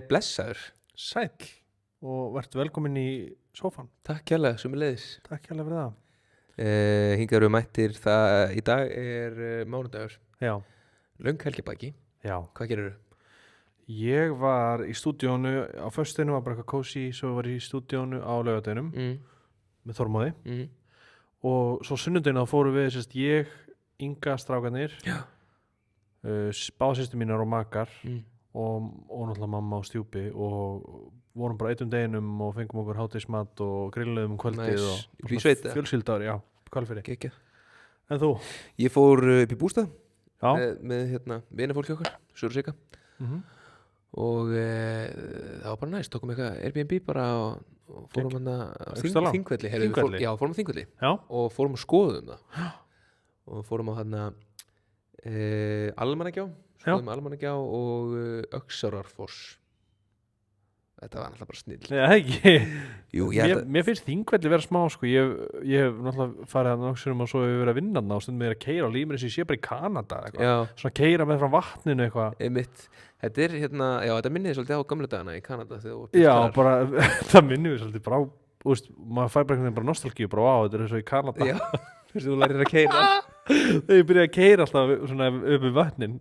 Blessaður. Sæll og vertu velkomin í sófan. Takk kærlega, sömuleiðis. Takk hérlega fyrir það. Hingað eru mættir það, í dag mánudagur. Já, Löng helgi baki. já. Hvað gerirðu? Ég var í stúdíónu, á föstudaginn var bara eitthvað kósí, svo var ég í stúdíónu á laugardeginum með Þormóði og svo sunnudaginn þá fórum við, ég, Inga, strákarnir, báðsystur mínar og makar og náttúrulega mamma og stjúpi og vorum bara eitt deginum og fengum okkur hádegismat og grilluðum kvöldið og fjölskyldaður, já, Hvalfirði. Geggjað. En þú? Ég fór upp í bústað Já. með vinafólki okkar, Söru Sigga. Og það var bara næst, tókum eitthvað Airbnb bara og fórum hann á Þingvelli. Þingvelli? Já, fórum á Þingvelli. Já. Og fórum að skoðum það. Og fórum á hann Almannagjá, skoðum Almannagjá og Öxarárfoss. Þetta var náttúrulega bara snill. Nei, ekki. Jú, Mér finnst Þingvelli vera smá, sko. Ég hef náttúrulega farið að náttúrulega og svo hefur verið að vinna þarna og stundum með að keyra á límur eins og ég sé bara í Kanada eitthvað. Já. Svona keyra með frá vatninu eitthvað. Einmitt. Þetta er já, þetta minniði svolítið á gamla dagana í Kanada þegar Já, bara, það minnir við svolítið bara á, maður fær bara einhvern veginn bara nostalgíu bara á, þetta er eins og í Kanada. Já, þú lærir að keyra. Þegar ég byrjaði að keyra alltaf svona upp við vatnin.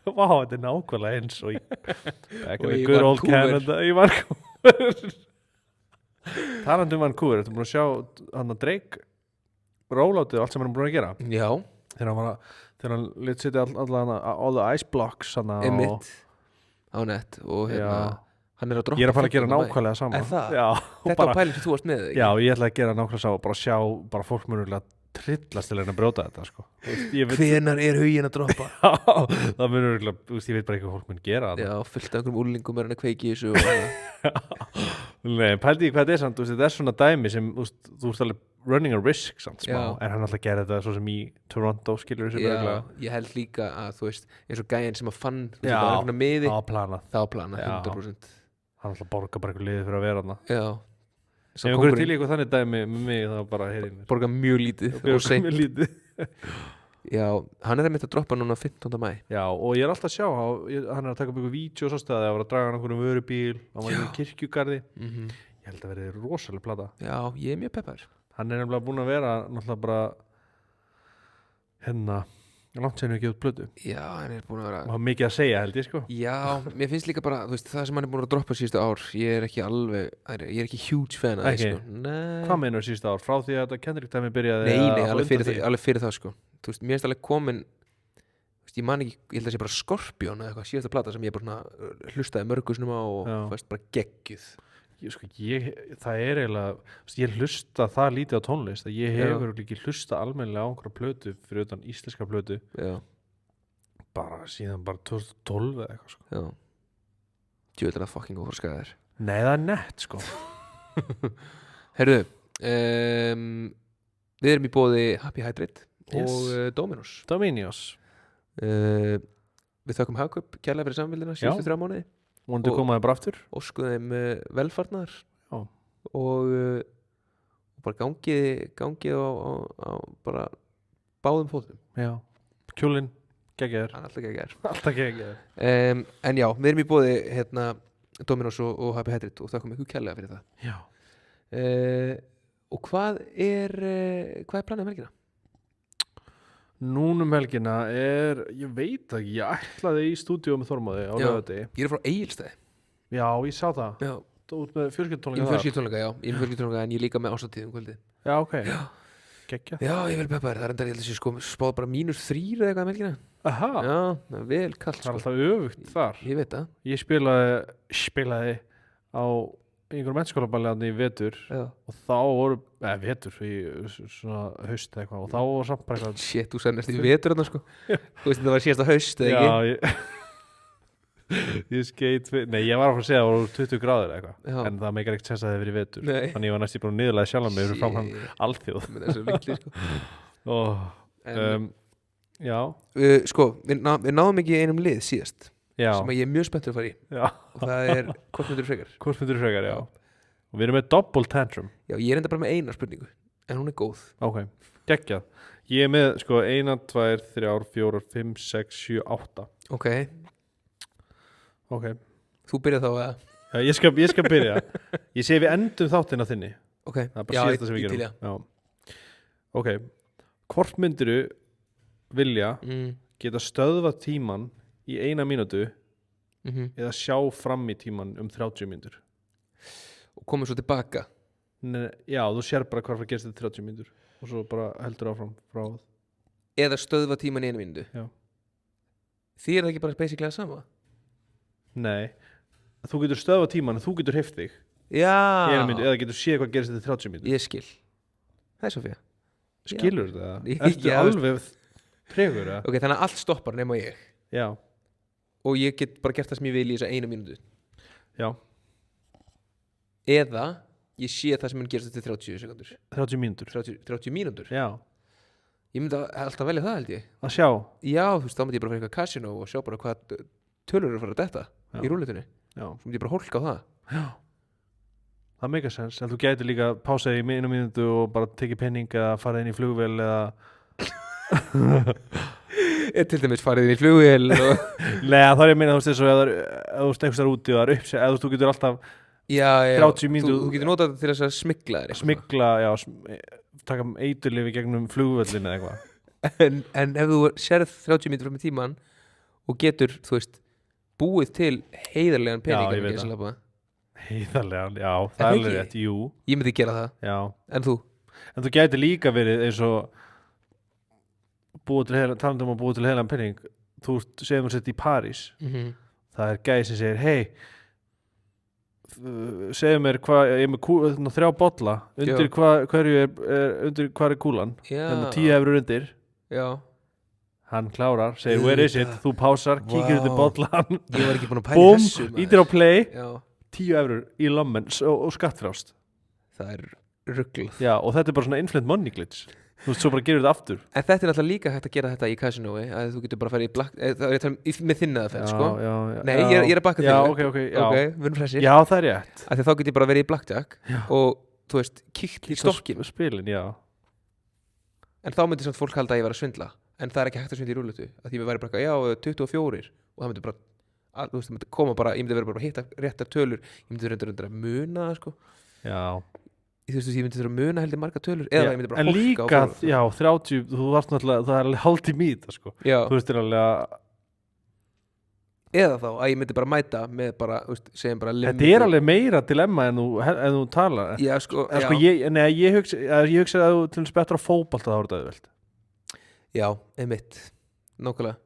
Vá, þetta er nákvæmlega eins og í good old Canada í Vancouver. Talandi Vancouver, ertu búin að sjá hann að Drake rólátið og allt sem hann er búin að gera? Já. Þegar hann lit setja all the ice blocks Einmitt á nett og hann er að droppa. Ég er að fara að gera nákvæmlega saman. Er það? Já. Þetta var pæling sem þú varst með, ekki? Já, ég ætla að gera nákvæmlega saman og bara sjá, bara fólk munurlega trillast til að brjóta þetta, sko. Hvenær er huginn að droppa? Já, það munurlega, ég veit bara ekki hvað fólk mun gera það. Já, fullt af einhverjum úrlingum er hann að kveiki í þessu og Nei, pældi ég hvað þetta er samt, þetta er svona dæmi sem, þú veist alveg running a risk samt smá, en hann alltaf gerði þetta svo sem í Toronto, skilur þessu Já, ég held líka að, þú veist, eins og gæinn sem að fann, þú veist, það var einhverna miði. Það var planað, 100%. Hann alltaf borga bara eitthvað liðið fyrir að vera þarna. Já. Ef einhverju til í eitthvað þannig dæmi með mig, þá bara heyrið mér. Borga mjög lítið og seint. Mjög lítið. Já, hann er einmitt að droppa núna 15. maí. Já, og ég er alltaf að sjá, hann er að taka upp eitthvað vídeo og svo staði, að var að draga hann einhverjum vörubíl, hann var í kirkjugarði. Ég held að verði rosalega plata. Já, ég er mjög peppar. Hann er nefnilega búinn að vera náttúrulega bara langt sem við ekki út plötu. Já, hann er búinn að vera og hann mikið að segja, held ég, sko. Já, mér finnst líka bara, þú veist, það sem hann er búinn að droppa síðustu ár, ég er ekki huge fan af það, sko. Nei. Hvað meinur síðustu ár? Frá því að þetta Kendrick-dæmi byrjaði? Nei, alveg fyrir það, sko. Þú veist, mér finnst alveg komin, þú veist, ég man ekki, ég held að sé bara Scorpion eða eitthvað, síðasta plata sem ég bara hlustaði mörgusnum á og veist, bara geggjuð. Það er eiginlega, ég hlusta það lítið á tónlist að ég hefur ekki hlusta almennilega á einhverja plötu fyrir utan íslenska plötu bara síðan bara 2012 eða eitthvað, sko. Já, djöðlega það fucking óforskaðir. Nei, það er nett, sko. Herðu, við erum í boði Happy Hydrate og Domino's. Við þökkum Hagkaup kærlega fyrir samfélgina síðustu 3 mánuði. Vonandi komaði bara aftur. Óskuðum velfarnar og bara gangið á bara báðum fótum. Já, kjólinn geggjaður. Alltaf geggjaður. En já, við erum í boði Domino's og Happy Hydrate og þakkum ykkur kærlega fyrir það. Já. Og hvað er planið um helgina? Núna helgina ég veit ekki, ég ætlaði í stúdíó með Þormóði á laugardegi. Ég er frá Egilsstaði. Já, ég sá það. Já. Út með fjölskyldutónleika. Ég er með fjölskyldutónleika, en ég er líka með ásatíðum kvöldið. Já, ok. Já. Geggjað. Já, ég vil peppa þér. Það er enda, ég held að ég spáð bara -3 eða eitthvað um helgina. Aha. Já, það er vel kallt. Það er alltaf öfugt þar. Ég veit það. Ég spilaði á einhverjum mennskólaballi í vetur og þá voru, vetur í svona haust eða eitthvað og þá voru samt bara eitthvað. Shit, þú sennast í vetur þarna, sko. Þú veist það var síðasta haust eða ekki? Já, ég var að fara að segja að það voru 20 gráður eitthvað, en það meikar ekkert sens að það hefur verið vetur. Nei. Þannig ég var næst í búin að niðurlega sjálf mig fyrir framkvæm alþjóð. Með þessu vikli, sko. Já. Sko, við náðum ekki einum lið síðast. Já. Sem ég er mjög spenntur að fara í. Já. Og það er hvort myndir frekar. Hvort myndir frekar, já. Og við erum með double tantrum. Já, ég er enda bara með eina spurningu, en hún er góð. Ok, geggjað. Ég er með, 1, 2, 3, 4, 5, 6, 7, 8. Ok. Ok. Þú byrjað þá að Já, ég skal byrja. Ég sé við endum þáttinn á þinni. Ok, Það bara síðasta sem við til gerum. Já. Ok. Hvort myndirðu vilja geta stöðvað tímann í 1 mínútu eða sjá fram í tímann 30 mínútur? Og komið svo tilbaka. Já, þú sér bara hvað fyrir að gerast þetta 30 mínútur og svo bara heldur áfram frá. Eða stöðva tímann í 1 mínútu. Já. Því það ekki bara basically það sama? Nei. Þú getur stöðvað tímann en þú getur hreyft þig Já. í 1 mínútu eða getur séð hvað gerist þetta 30 mínútur. Ég skil. Það Sofía. Skilur þetta? Já. Ertu alveg tregur það? Ok, þannig að allt stoppar nema ég. Já. Og ég get bara gert það sem ég vil í þessa 1 mínútu. Já. Eða ég sé það sem mun gerast þetta 30 sekundur. 30 mínútur. 30 mínútur. Já. Ég myndi alltaf velja það held ég. Að sjá. Já, þú veist, þá myndi ég bara fyrir eitthvað kasino og sjá bara hvað tölur eru að fara að detta í rúlletinu. Já. Svo myndi ég bara hólka á það. Já. Það make a sense. En þú gætir líka pásaði í 1 mínútu og bara tekið penning eða farið inn í flugvél eða til dæmis farið inn í flugvél og Nei, það er ég meina, þú veist, eins og ef þú stekkst þar úti og það er uppsett, eða þú getur alltaf 30 mínútur. Þú getur notað til þess að smygla þér. Smygla, já, taka eiturlyf í gegnum flugvöllin eða eitthvað. En ef þú sérð 30 mínútur fram í tímann og getur, þú veist, búið til heiðarlegan pening. Já, ég veit það. Heiðarlegan, já, það er alveg rétt, jú. Ég myndi gera það. Já. En þú? En þú gæti líka verið eins og talandi að búið til heiðarlegan pening. Þú segjum að setja í París. Það er gæði sem segir, hei, segðu mér hvað, ég er með 3 bolla, undir hvað er kúlan? Þannig 10 eurur undir. Já. Hann klárar, segir where is it, þú pásar, kíkir undir bollan. Ég var ekki búin að pæla þessu. Búm, ítir á play, já. 10 eurur í lommen og skattfrjást. Það er ruglað. Já, og þetta er bara svona infinite money glitch. Þú veist, svo bara gerur þetta aftur. En þetta er alltaf líka hægt að gera þetta í kasinói, að þú getur bara að fara í það er ég með þinnaðaferð, sko. Já. Nei, ég er að bakka þig. Já, ok, já. Ok, vunum flessir. Já, það er rétt. Af því þá getur ég bara verið í blackjack og, þú veist, kíkt í stokkin. Spilin, já. En þá myndi samt fólk halda að ég var að svindla. En það er ekki hægt að svindla í rúllutu. Af því við væri bara, já, 24 og það myndi bara, þú veist, það myndi koma bara, ég myndi vera bara að hitta réttar tölur. Ég myndi vera að muna það, sko. Já. Þú veist, ég myndi vera að muna heldur marga tölur eða ég myndi bara en hólka líka, já, 30, þú varst náttúrulega, það er alveg hálft í mýta, sko. Já. Þú veist, alveg eða þá að ég myndi bara mæta með bara, þú veist, segjum bara limit. Þetta er alveg meira dilemma en þú talar. Já, sko, já. Ég hugsa að þú til þess betur á fótbolta þá er þetta auðvelt. Já, einmitt, nákvæmlega.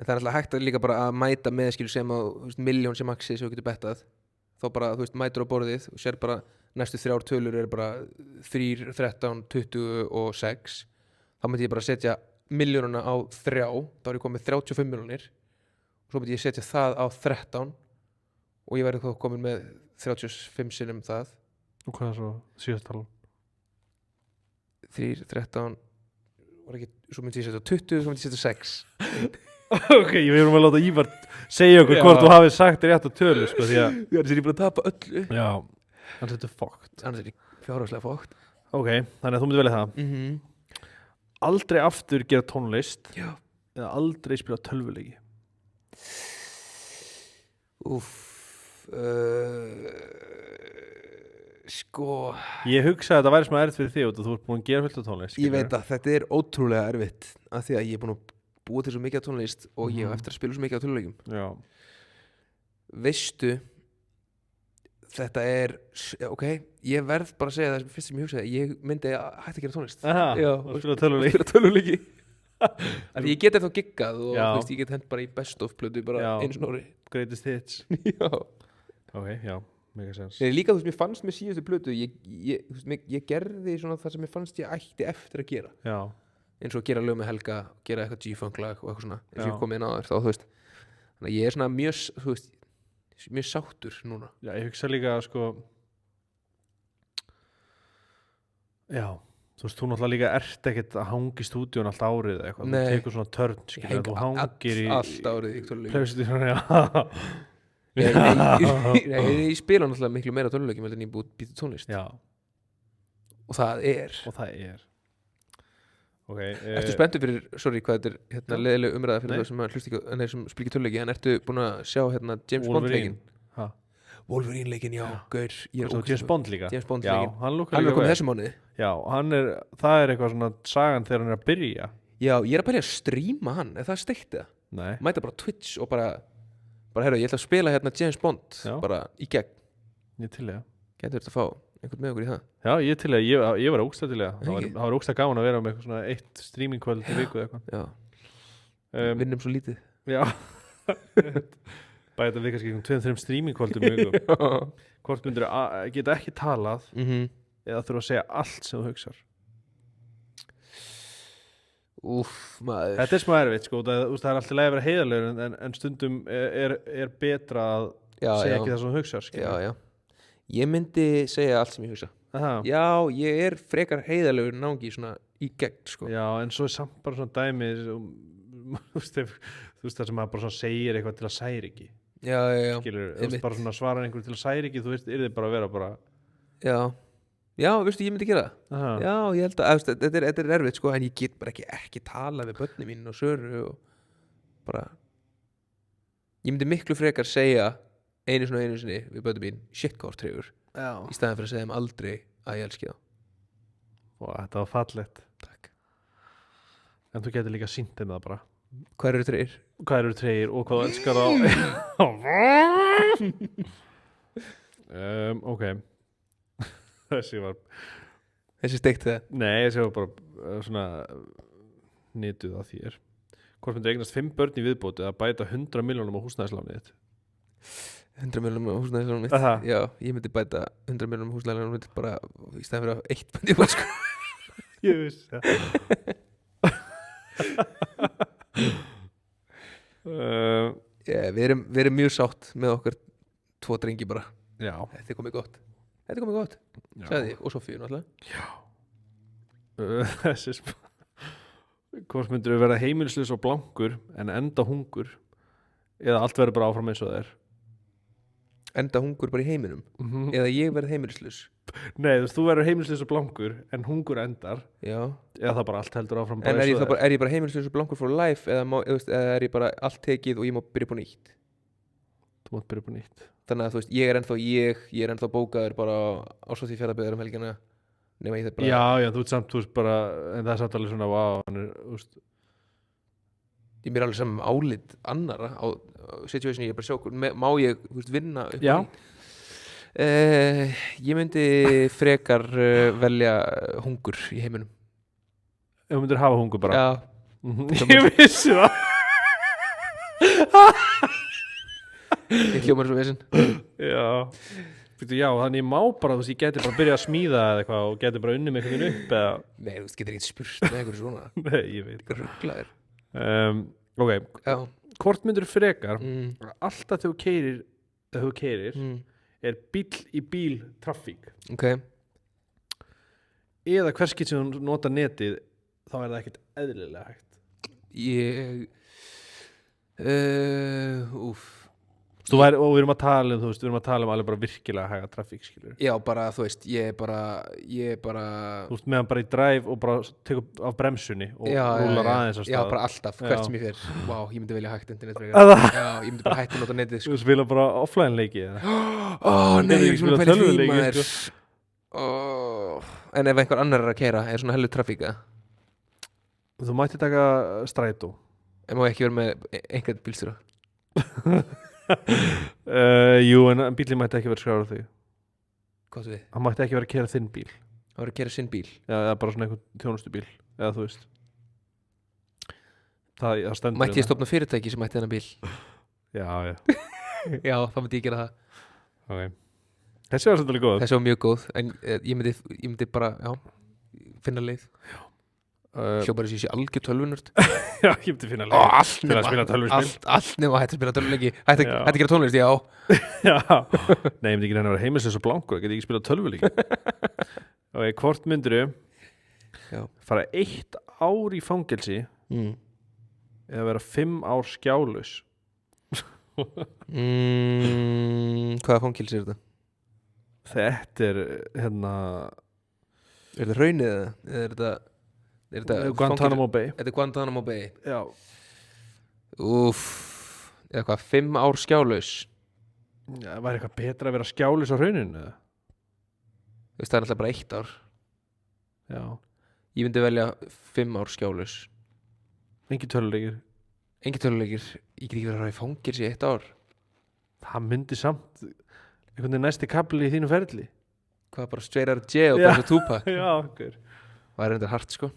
En það er alltaf hægt að líka bara að mæta með skilur sem að, þú veist, 1.000.000 sem maxi sem þú getur bettað. Þá bara, þú veist, mætur á borðið og sér bara næstu 3 tölur eru bara 3, 13, 20 og 6. Þá myndi ég bara setja milljónuna á 3, þá er ég komið 35 milljónir. Og svo myndi ég setja það á 13 og ég verði þá komin með 35 sinnum það. Og hvað er svo síðast tala? 3, 13, var ekki, svo myndi ég setja 20, svo myndi ég setja 6. Ok, við erum að láta Ívar segja okkur hvort þú hafið sagt rétt á tölu, sko, því að Já, þess að ég búin að tapa öllu. Já, annars þetta er fókt. Annars er ég fjárhagslega fókt. Ok, þannig að þú myndir velja það. Aldrei aftur gera tónlist. Já. Eða aldrei spila tölvuleiki. Sko Ég hugsa að þetta væri smá erfitt fyrir þig og þú ert búin að gera fullt af tónlist. Ég veit að þetta er ótrúlega erfitt af því að ég er búin að búa til svo mikið af tónlist og ég hef eftir að spila svo mikið af tölvuleikjum. Já. Veistu, þetta er, ok, ég verð bara að segja það fyrst sem ég hugsaði, ég myndi að hætta að gera tónlist. Aha, já, og spila tölvuleiki. Spila tölvuleiki. Því ég get eftir þá giggað og já. Veist, ég get hent bara í best of plötu bara einu snóri. Greatest hits. Já. Ok, já, mega sens. Líka þú veist, mér fannst með síðustu plötu, ég gerði svona það sem mér fannst ég ætti eftir að gera. Já. Eins og gera lög með Helga, gera eitthvað G-funk lag og eitthvað svona, eins og ég kom inn á þér þá, þú veist. Þannig að ég er svona mjög, þú veist, mjög sáttur núna. Já, ég hugsa líka, sko, já, þú veist, þú náttúrulega líka ert ekkert að hangi í stúdíun allt árið eða eitthvað. Nei. Þú tekur svona törn, skilur, þú hangir í allt árið í töluleikjum. Plöðstíðan, já. Ég spila náttúrulega miklu meira töluleikjum en ég býta tónlist. Já. Og það er. Ertu spenntur fyrir, sorry, hvað þetta er hérna, Já. leiðileg umræða fyrir Nei. það sem hlusta ekki, nei, sem spil ekki töluleiki, en ertu búin að sjá hérna James Bond leikin? Ha? Wolverine leikin, já, gaur, ég er Og James Bond líka James Bond Já, leikin, hann lukkar hann er líka komið vel þessu mánuði. Já, það er eitthvað svona sagan þegar hann er að byrja Já, ég er að bæja að stríma hann, er það steikt það? Nei, Mæta bara á Twitch og bara heyrðu, ég ætla að spila hérna James Bond, Já. bara í gegn, ég til ég getur þetta að fá einhvern með okkur í það? Já, ég til ég var ógstað til ég Ekki? Það var ógstað gaman að vera með eitthvað svona eitt streamingkvöld í viku eða Já, eitthvað vinnum svo lítið. Já Bæta við kannski 2-3 streamingkvöldum í viku Hvort myndir geta ekki talað eða þurfa að segja allt sem þú hugsar Úff, maður. Þetta er smá erfitt sko, það er alltaf leið að vera heiðarlegur en stundum er betra að segja ekki það sem þú hugsar skilur. Já. Ég myndi segja allt sem ég hugsa. Aha. Já, ég er frekar heiðarlegur náungi svona í gegn, sko. Já, en svo er samt bara svona dæmi þú veist það sem maður bara svona segir eitthvað til að særi ekki Já. skilur, þú veist bara svona svarar einhverju til að særi ekki þú veist, er þið bara að vera bara Já, veistu, ég myndi gera það. Aha. Já, ég held að þetta er erfitt, sko, en ég get bara ekki tala við börni mín og Söru og bara ég myndi miklu frekar segja einu sinni við börni mín shit hvað tregur Já. í staðan fyrir að segja þeim aldrei að ég elski þá. Og þetta var fallegt Takk. en þú getur líka sýnt þeim það bara Hvað eru tregir? hvað eru treyir og hvað þú elskar þá ok Þessi steikt það? Nei, þessi var bara svona nýtuð að þér Hvort myndir eignast 5 börn í viðbóti að bæta 100 milljónum á húsnæðislánið þitt 100 milljónum á húsnæðislánum mitt. Aha. Já, ég myndi bæta 100 milljónum á húsnæðislánum mitt bara í staðan fyrir að 1 bæti sko. Ég vissi Við erum mjög sátt með okkar 2 drengi bara. Já, Þetta er komið gott. Sagði ég, og Sofíu náttúrulega. Þessi Hvort myndir verða heimilislaus og blankur en enda hungur eða allt verður bara áfram eins og það er Enda hungur bara í heiminum. Eða ég verð heimilislaus. Nei, þú verður heimilislaus og blankur en hungur endar Já. eða það bara allt heldur áfram En bara er eins og það ég bara heimilislaus og blankur for life eða er ég bara allt tekið og ég má byrja upp á nýtt? Þú mátt byrja upp á nýtt Þannig að þú veist, ég er ennþá bókaður bara á svo því fjaraðbyggðar helgina nema ég það bara Já, þú ert samt, þú veist bara en það er samt alveg svona, hann er, þú veist ég mér alveg saman álit annara á situation ég er bara að sjá má ég þú veist, vinna upp Já. á nýtt ég myndi frekar velja hungur í heiminum Ef þú myndir hafa hungur bara Já, Ég vissi það ég hljómar svo vesinn Já Býtu, já, þannig ég má bara, þú veist, ég geti bara að byrja að smíða eða eitthvað og geti bara unnið með einhvern veginn upp eða Nei, þú veist, getur ekkert spurt með einhverju svona Nei, ég veit Eitthvað rugglaðir Ok, Já hvort myndir frekar mm. alltaf þegar þú keyrir er bíll í bíl traffík Ok eða hverskið sem þú nota netið þá er það ekkert eðlilega hægt Ég Úff og við erum að tala um, þú veist, við erum að tala um alveg bara virkilega hæga traffík, skilur Já, bara, þú veist, ég er bara Þú veist, meðan bara í drive og bara tekur af bremsunni og rúlar aðeins á stað Já, bara alltaf, hvert Já. sem ég fer Vá, ég myndi velja hægt internet Eða? Já, ég myndi bara hægt að nota netið Þú sko. spila bara offline leiki eða? Ó, nei, ég Getur er ekki svona að spilað pæla í því tölvuleiki, maður En ef einhver annar er að keyra er svona hellu trafíka Þú mætti taka strætó En má ekki vera með einhvern bílstjóra Jú, en bílinn mætti ekki vera skráður á þig Hvað þú við? Hann mætti ekki vera að keyra þinn bíl Það var að keyra sinn bíl Já, eða bara svona einhvern þjónustubíl eða þú veist það stendur Mætti ég stofna fyrirtæki sem mætti þennan bíl Já, Já, þá myndi ég gera það ok Þessi var svolítið góð Þessi var mjög góð En ég myndi bara, já finna leið Hljópar þessi algjör tölvunörd Já, ég myndi finna leið Allt til að spila tölvuspil Allt nema að hætta að spila tölvuleiki Hætta að gera tónlist, já Já, nei, ég myndi ekki reyna að vera heimilisleis og blankur ég geti ekki spilað tölvuleiki Ok, hvort myndirðu Já. fara 1 ár í fangelsi eða vera 5 ár skjálaus Hvaða fangils er þetta? Þetta er, Er þetta hraunið eða er þetta Er þetta Guantanamo Bay. Þetta er Guantanamo Bay. Já. Úff, eða hvað, 5 ár skjálaus. Já, væri eitthvað betra að vera skjálaus á hrauninu eða? Þú veist, það er alltaf bara 1 ár. Já. Ég myndi velja 5 ár skjálaus. Engi töluleikir. Engi töluleikir, ég get ekki verið að ráða í fangilsi í 1 ár. Það myndi samt einhvern veginn næsti kapli í þínu ferli. Hvað, bara straight out of jail, bara svo Tupac. Já, okkur. Það er reyndar hart, sko.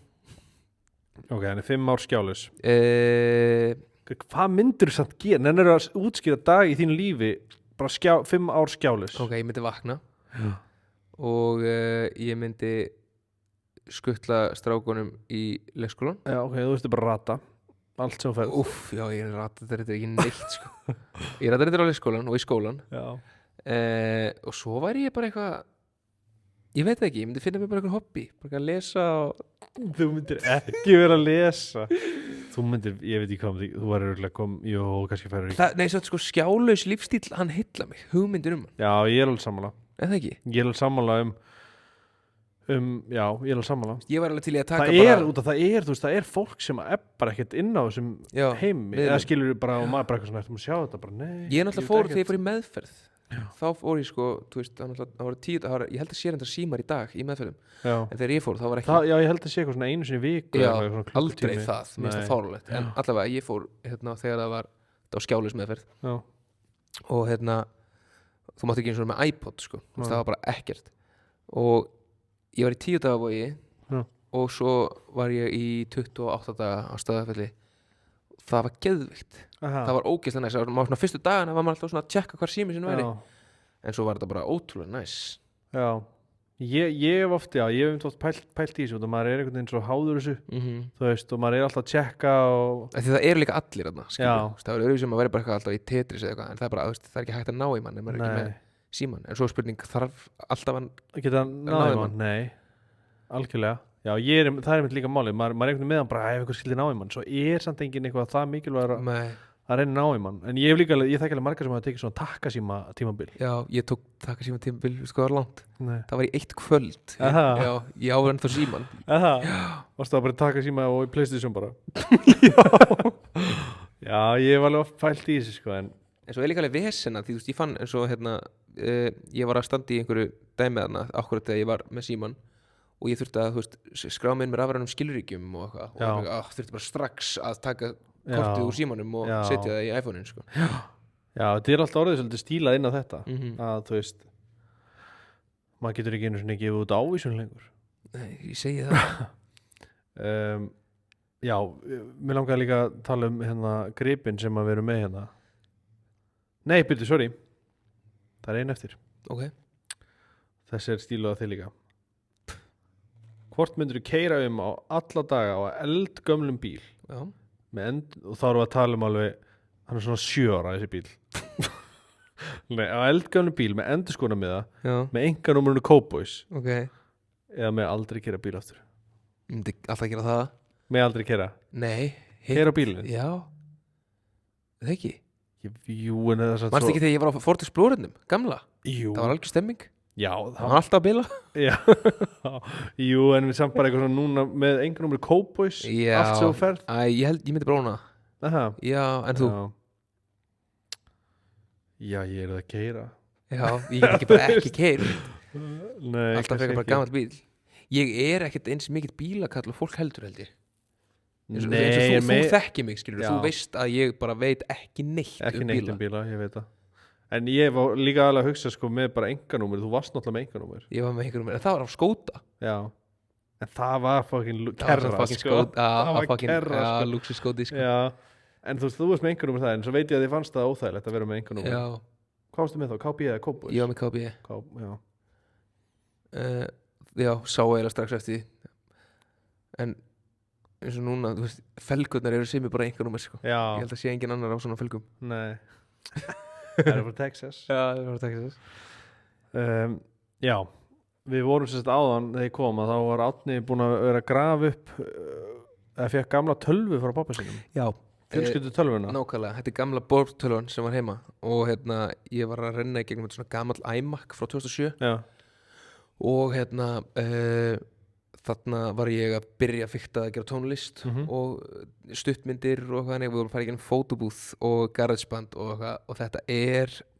Ok, þannig 5 ár skjálaus. Eh, Hvað myndir þú samt gera? Nennir að útskýra dag í þínu lífi bara 5 ár skjálaus. ok, ég myndi vakna Já. og ég myndi skuttla strákunum í leikskólan. Já, ok, þú veist bara rata. Allt sem þú ferð. Úff, já, ég rata þetta ekki neitt, sko. Ég rata þetta á leikskólan og í skólan. Já. Og svo væri ég bara eitthvað, ég veit það ekki, ég myndi finna mér bara eitthvað hobby, bara eitthvað að lesa og... Þú myndir ekki vera að lesa. Þú myndir, ég veit ekki hvað um því, þú væri örugglega kannski færir ekki. Nei, svo sko skjálaus lífstíl, hann heilla mig, hugmyndir um hann. Já, ég er alveg sammála. Er það ekki? Ég er alveg sammála já, ég er alveg sammála. Ég var alveg til í að taka Það bara... er, út af það er, þú veist, það er fólk sem ebbar ekkert inn á þessum Já, heimi. miðlum. Eða skilur bara, og maður bara eitthvað svona, eftir að sjá þetta, bara nei. Ég náttúrulega fór, þegar ég ekkert. fór í meðferð, þá fór ég sko, þú veist, það voru 10, ég held að sé reyndar símar í dag í meðferðum, Já. en þegar ég fór, þá var ekki... Já, ég held að sé eitthvað svona einu sinni í viku. Já, eða eitthvað svona aldrei klukkutími. það, mér finnst það Nei. fáránlegt, en allavega ég fór, þegar það var, það var skjálaus meðferð, Já. og þú mátti ekki eins og með iPod, sko, þú veist, Já. það var bara ekkert, og ég var í 10 daga vogi, Já. og svo var ég í 28 daga á Stöðvarfelli. Það var geðvikt, það var ógeðslega næs, maður svona fyrstu dagana var maður alltaf svona að tjekka hvar síminn sinn væri, en svo var þetta bara ótrúlega næs. Já. Ég hef oft, ég hef oft pælt í þessu, og maður er einhvern veginn svo háður þessu, þú veist, og maður er alltaf að tjekka og... Því það eru líka allir þarna, Já. skilur, það er auðvitað sem að vera bara eitthvað alltaf í Tetris eða eitthvað, en það er bara, það er ekki hægt að ná í mann ef maður er ekki með símann, en svo er spurning, þarf alltaf að Geta náði í mann? Nei, algjörlega. Já, það er einmitt líka málið, maður er einhvern veginn meðan bara ef einhver skildi ná í mann, svo er samt enginn eitthvað það mikilvægur að reyna ná í mann. En ég þekki alveg margar sem hafa tekið svona takkasíma tímabil. Já, ég tók takkasíma tímabil, veistu hvað var langt? Nei. Það var í 1 kvöld. Aha. Já, ég áður ennþá símann. Aha. Varstu það bara takkasíma og í PlayStation bara? Já, ég var alveg oft pælt í þessu, sko, en svo er líka alveg vesena, því þú veist, ég fann eins og ég var að standa í einhverju dæmi þarna, akkurat þegar ég var með símann, og ég þurfti að, þú veist, skrá mig inn með rafrænum skilríkjum og eitthvað, og þurfti bara strax að taka kortið úr símanum og setja það í iPhone-in, sko. Já, þetta er alltaf orðið svolítið stílað inn á þetta, að þú veist, maður getur ekki einu sinni gefið út ávísun lengur. Nei, ég segi það. Já, mér langaði líka að tala um gripinn sem að við erum með hérna. Nei, byrju, sorry. Það er ein eftir. Ok. Þessi er stílað að þið líka. Hvort myndir þú keyra á alla daga á eldgömlum bíl? Já. Og þá erum við að tala um alveg, hann er svona 7 ára þessi bíl. Nei, á eldgömlum bíl með endurskoðunarmiða, með einkanúmerinu Cowboys. Ok. Eða með aldrei keyra bíl aftur. Ég myndi alltaf gera það. Með aldrei keyra? Nei. Keyra bílinn? Já. Það ekki? Jú, en það er svo... Manstu ekki þegar ég var á Ford Explorer-num, gamla? Jú. Það var algjör stemming. Já. Það var alltaf að bila. Já. Jú, en við samt bara eitthvað svona núna með einkanúmerinu Cowboys. Já. Allt sem þú ferð. Ég myndi bróna. Aha. Já, en þú? Já, ég er að keyra. Já, ég get ekki bara ekki keyra. Nei, alltaf frekar bara gamall bíl. Ég er ekkert eins mikill bílakall og fólk heldur held ég. Eins og þú þekkir mig, skilur, þú veist að ég bara veit ekki neitt um bíla, ég veit það. En ég var líka alveg að hugsa sko með bara enganúmer, þú varst náttúrulega með enganúmer. Ég var með enganúmer, en það var á Skoda. Já, en það var fucking kerra, sko. Það var fucking kerra, sko. Luxus Skodi, sko. Já, en þú veist, þú varst með enganúmer það, en svo veit ég að þið fannst það óþægilegt að vera með enganúmer. Já. Hvað varstu með þá, KB eða Cowboys? Ég var með KB. Já, sá eiginlega strax eftir því. En eins og núna, þú veist, felgurnar eru sem er bara enganúmer, sko. Já. Ég held að sé engin annar á svona felgum. Nei. Það er frá Texas. Já, það er frá Texas. Já, við vorum sérst áðan þegar ég kom að þá var Árni búinn að vera að grafa upp eða fekk gamla tölvu frá pabba sínum. Já. Fjölskyldu tölvuna. Nákvæmlega, þetta er gamla bortölvan sem var heima og ég var að renna í gegnum svona gamall iMac frá 2007. Já. Og þarna var ég að byrja að fikta að gera tónlist og stuttmyndir og hvað við vorum að fara í gennum fótobúð og GarageBand og eitthvað og þetta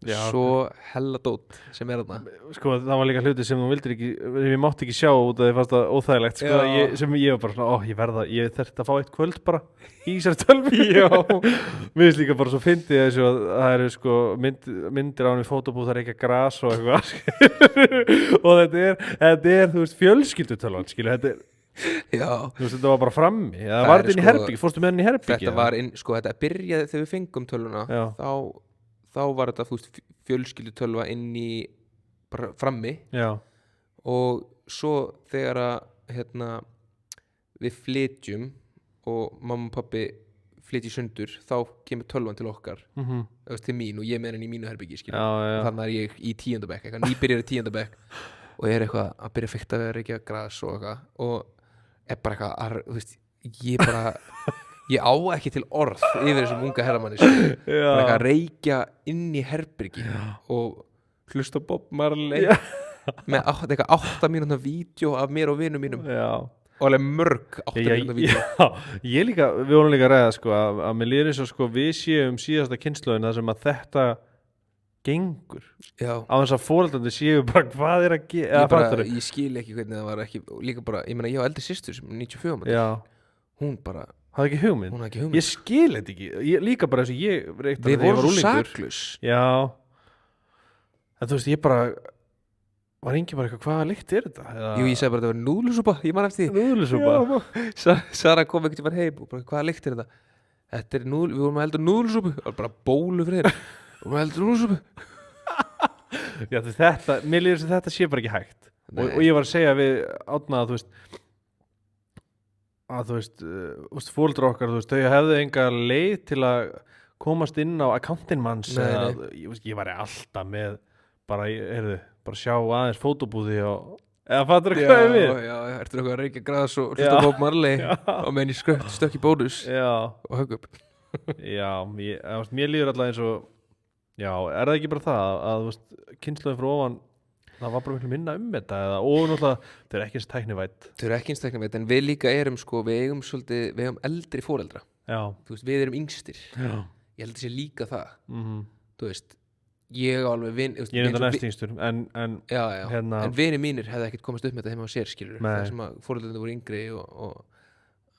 svo hella dót sem þarna sko það var líka hluti sem þú vildir ekki ég mátti ekki sjá út að þið fannst það óþægilegt sko, sem ég var bara svona, ég þurfti að fá eitt kvöld bara í þessari tölvu mér finnst líka bara svo fyndið þessu að það eru sko myndir á henni fótobúð það er ekki gras og eitthvað og þetta er þú veist fjölskyldutölvan skilur þetta þú veist þetta var bara frammi það var þetta inn í herbyggi, fórstu með henni í herbyggi þetta var inn, sko þetta byrjaði þegar við fengum tölvuna þá var þetta þú veist fjölskyldutölva inn í bara frammi og svo þegar að við flytjum og mamma og pappi flytja í sundur þá kemur tölvan til okkar til mín og ég með henni í mínu herbyggi þannig er ég í 10. bekk eitthvað nýbyrjar í 10. bekk og ég eitthvað að byrja að fikta við að reykja gras og eitthvað og er bara eitthvað þú veist, ég á ekki til orð yfir þessum unga herramanni bara eitthvað að reykja inn í herbyggi og hlusta Bob Marley með eitthvað 8 mínútna vídeo af mér og vinum mínum og alveg mörg 8 mínútna vídeo ég líka, við vorum líka að ræða sko, að mér líður eins og sko, við séum síðasta kynslóðin þar sem að þetta gengur á þess að fóreldrarnir séu bara hvað er að gera ég skil ekki hvernig það var ekki líka bara, ég meina ég á eldri systur sem 94 hún bara hafði ekki hugmynd ég skil þetta ekki líka bara þess að við vorum svo saklaus en þú veist ég bara var engin bara eitthvað hvaða lykt þetta jú ég segi bara þetta var núðlusúpa ég man eftir núðlusúpa Sara kom ekkert var heim og bara hvaða lykt þetta er við vorum að elda núðlusúpu og bara bólu fyrir og við heldum núðlusúpu mér líður sem þetta sé bara ekki hægt og ég var að segja við Árna að þú veist fóreldrar okkar þau hefðu enga leið til að komast inn á akkantinn manns ég var alltaf með bara sjá aðeins fótobúði eða fattur hvað ég við ertu eitthvað að reykja gras og hlusta Bob Marley og menn í stökk í bónus og högg upp mér líður alltaf eins og er það ekki bara það að kynslóðin frá ofan það var bara miklu minna þetta og náttúrulega þau eru ekki eins tækniveit en við líka erum sko við eigum eldri foreldra þú veist við erum yngstir ég held að sé líka það þú veist ég alveg vin ég er þetta næst yngstur en vinir mínir hefði ekkert komast upp með þetta heima á sér skilur það sem að foreldrarnir voru yngri og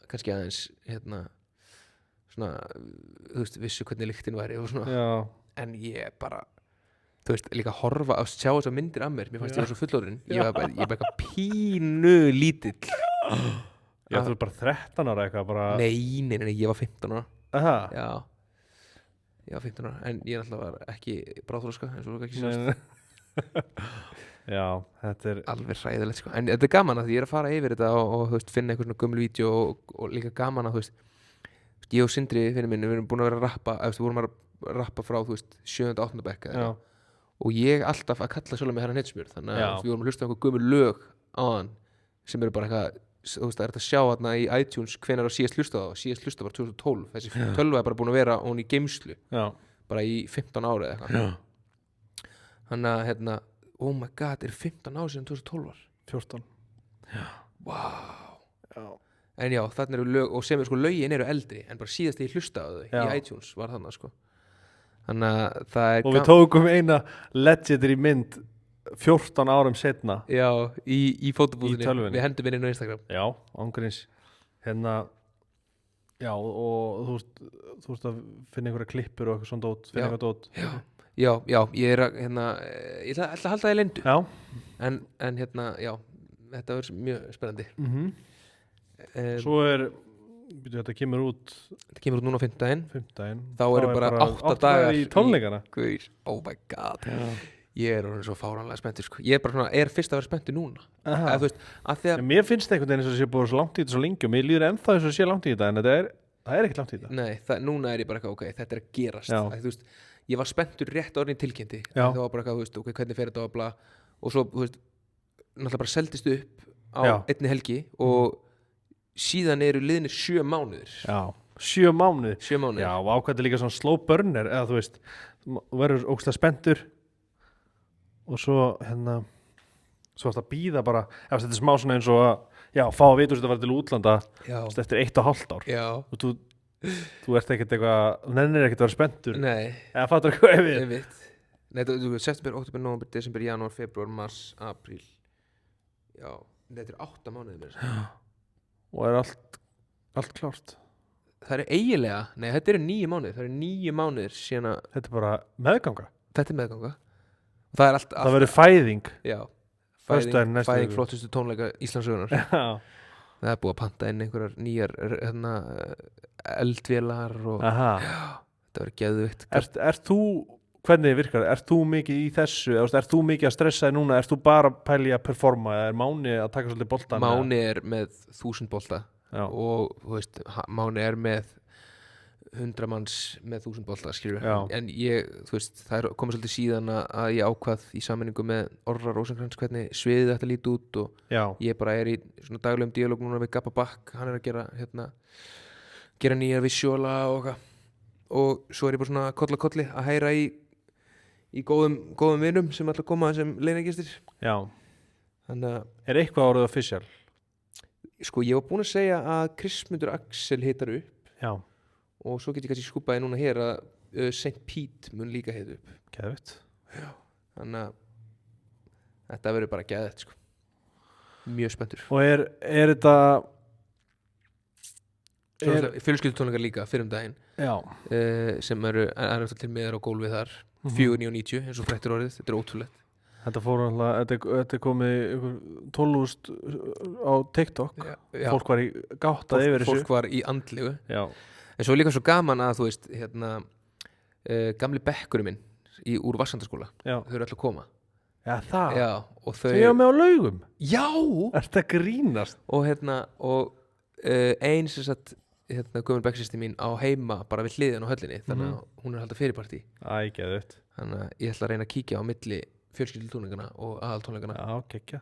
kannski aðeins svona þú veist vissu hvernig lyktin væri og svona en ég bara þú veist líka horfa að sjá þessar myndir af mér fannst ég var svo fullorðinn ég var bara eitthvað pínu lítill þú er bara 13 ára eitthvað bara nei ég var 15 ára ég var 15 ára en ég alltaf var ekki bráðþroska eins og ekki sést þetta er alveg hræðilegt sko en þetta er gaman að því ég er að fara yfir þetta og þú veist finna eitthvað svona gömul vídeo og líka gaman að þú veist ég og Sindri fyrir minni við erum búin að vera að rappa við vorum að rappa frá þú veist 7. og 8. bekk og ég alltaf að kalla sjálf með herran Hetsmjör þannig að við vorum að hlusta á einhver gömul lög á hann sem eru bara eitthvað þú veist það er þetta að sjá hérna í iTunes hvenær á síðast hlusta var 2012 þessi tölva er bara búin að vera hún í geymslu bara í 15 ára eða eitthvað þannig að oh my god 15 ára síðan 2012 var 14 en þarna eru lög og sem sko lögin eru eldri en bara síðast ég hlusta á þau í iTunes var þannig sko þannig að það er og við tókum eina legendary mynd 14 árum setna í fótobúðinni við hendum inn á Instagram ángríns og þú veist að finna einhverja klippur og eitthvað svona dót finna eitthvað dót ég er að ég ætla að halda það í leyndu en þetta verður mjög spennandi svo þetta kemur út núna á 5. daginn þá eru bara 8 dagar í tónleikana oh my god ég er svo fáránlega spenntur sko. ég er bara svona, fyrst að vera spenntur núna þú veist, að því að mér finnst einhvern veginn eins og það sé búið svo langt í þetta svo lengi og mér líður ennþá eins og það sé langt í þetta en það er ekkert langt í þetta nei, núna er ég bara eitthvað, þetta er að gerast að, þú veist, ég var spenntur rétt orðin tilkynnti það var bara eitthvað, þú veist, hvernig fer þetta á bla og svo, þú veist, náttúrulega bara seldist upp á einni helgi og síðan eru liðnir 7 mánuðir 7 mánuðir já, og ákvæði líka svona slow burner eða þú veist, þú verður ógeðslega spenntur og svo svo að bíða bara þetta er smá svona eins og að Já, fá að vita að þetta var til útlanda Já, eftir 1,5 ár já, og þú ert ekkert eitthvað nennir ekkert að vera spenntur nei, eða fattar hvað ég við einmitt. Nei, þú veist, september, oktober, november, desember, janúar, februar, mars, apríl. Já, þetta er 8 mánuðir með þess. og er allt klárt. Það er eiginlega, nei, þetta eru 9 mánuðir. Það eru 9 mánuðir síðan að Þetta er bara meðganga. þetta er meðganga. Og það er allt, Það verður fæðing. já, Föstudaginn næstu fæðing viku. flottustu tónleika Íslandssögunar. Já. Það er búið að panta inn einhverjar nýjar eldvélar og Aha. þetta verður geðvikt. Ert þú, hvernig virkar það? Ert þú mikið í þessu? Ert þú mikið að stressa þig núna? Ert þú bara að pæla í að performa? Eða er Máni að taka svolítið boltan? Máni er með 1000 bolta Já. og þú veist, Máni er með 100 manns með 1000 bolta, skilur. Já. En ég, þú veist, það er komið svolítið síðan að ég ákvað í sammenningu með Orra Rósenkrantz hvernig sviðið þetta líti út og Já. ég bara er í svona daglegum dialóg núna við Gabba Bakk, hann er að gera nýja visuala og eitthvað og svo er ég bara svona koll að kolli að heyra í góðum vinum sem ætla að koma sem leinagestir. Já. Þannig að, Er eitthvað orðið official? sko, ég var búinn að segja að Kristmundur Axel hitar upp Já. og svo get ég kannski skúpaði núna hér að St. Pete mun líka hita upp. Geðvitt. Þannig að þetta verður bara geðvægt, sko. Mjög spenntur. Og er þetta Fjölskyldutónleikar líka fyrir daginn Já. sem eru eftir til miðar á gólfi þar 4.990 eins og frættir orðið, þetta er ótrúlegt. Þetta fór alltaf, þetta er komið 12.000 á TikTok. Já, Fólk var í gáttað yfir þessu. fólk var í andlegu. Já. En svo er líka svo gaman að þú veist, gamli bekkurinn minn úr Vatnsandaskóla, Já. þau eru alltaf að koma. Já, það. Já, og þau Sem ég var með á laugum. Já! Ertu að grínast? Og ein sem sagt gömul bekksystir mín á heima bara við hliðin á höllinni, þannig að hún er að halda fyrirpartí. Æ, geðvitt. Þannig að ég ætla að reyna að kíkja á milli fjölskyldutónleikana og aðaltónleikana. Já, gekkja.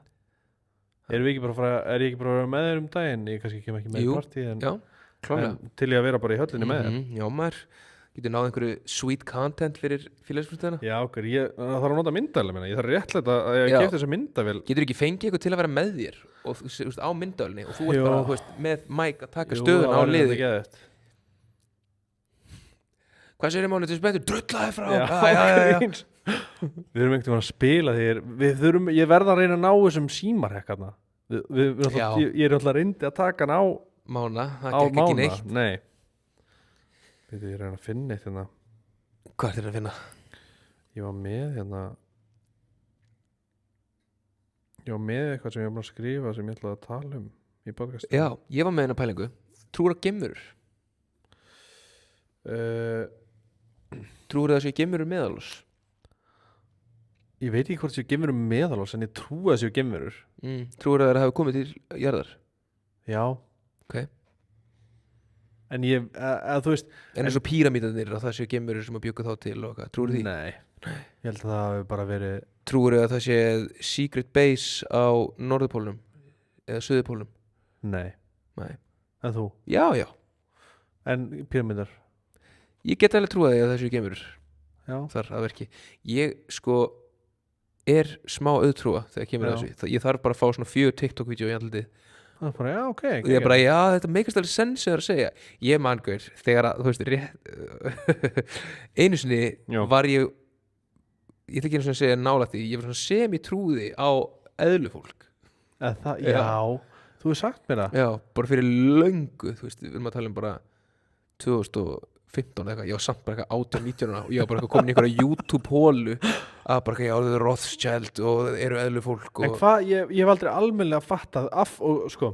Er ég ekki bara að vera með þér daginn? Ég kannski kem ekki með í Jú, partí en, Já, klálega. en til ég að vera bara í höllinni með þér. Já, maður getur náð einhverju sweet content fyrir félagsfjölskylduna. Já, okkur, það þarf að nota myndavél minna. Ég þarf réttlega að ég Já. keypti þessa myndavél. Getur ekki fengið eitthvað til að vera með þér og þú veist, á myndavélinni og þú ert Jú. bara, þú veist, með mic að taka Jú, stöðuna á það væri liði. þetta geðvægt. Hvað sér Máni til spenntur? Drullaði frá! Já, já. gríns. Við erum ekkert að spila því ég verða að reyna að ná þessum símarhekkarna. Já. Ég er alltaf reyndi að taka hann á Mána, það á gekk ekki Mána. neitt. Nei. Veitu, ég reyna að finna eitt hérna. Hvað er þetta að finna? Ég var með eitthvað sem ég var búin að skrifa sem ég ætlaði að tala um í podcastinu. Já, ég var með eina pælingu. Trúir á geimurur? Trúir það séu geimurur meðalós? Ég veit ekki hvort séu geimverur meðalós en ég trúi að séu geimverur. Trúir það hafi komið til jarðar? Já. Ok. En ég, þú veist... En eins og píramídarnir að það séu geimurur sem að bjögga þá til og hvað? Trúir því? Nei. Ég held að það hafi bara verið... Trúir að það sé secret base á norðupólnum eða suðupólnum? Nei. Nei. En þú? Já, já. En pyramidar? Ég get alveg trúið að það séu geimurur Já. þar að verki. Ég sko er smá auðtrúa þegar kemur að þessu. Ég þarf bara að fá svona 4 TikTok-vídeó í andlitið. Það er bara, já, ok. Og ég er bara, já, þetta meikast alveg sens að segja. Ég man gaur, þegar að, þú veist, einu sinni Já. var ég ætla ekki einu sinni að segja nálægt því, ég var svona semi-trúði á eðlufólk. Það, Já. já. Þú hefur sagt mér það. Já, bara fyrir löngu, þú veist, við erum að tala um bara 2015 eitthvað, ég var samt bara eitthvað 18-19 og ég var bara eitthvað komin í einhverja YouTube-hólu að bara eitthvað, já, það er Rothschild og eru eðlufólk og... En hvað, ég hef aldrei almennilega fattað og sko,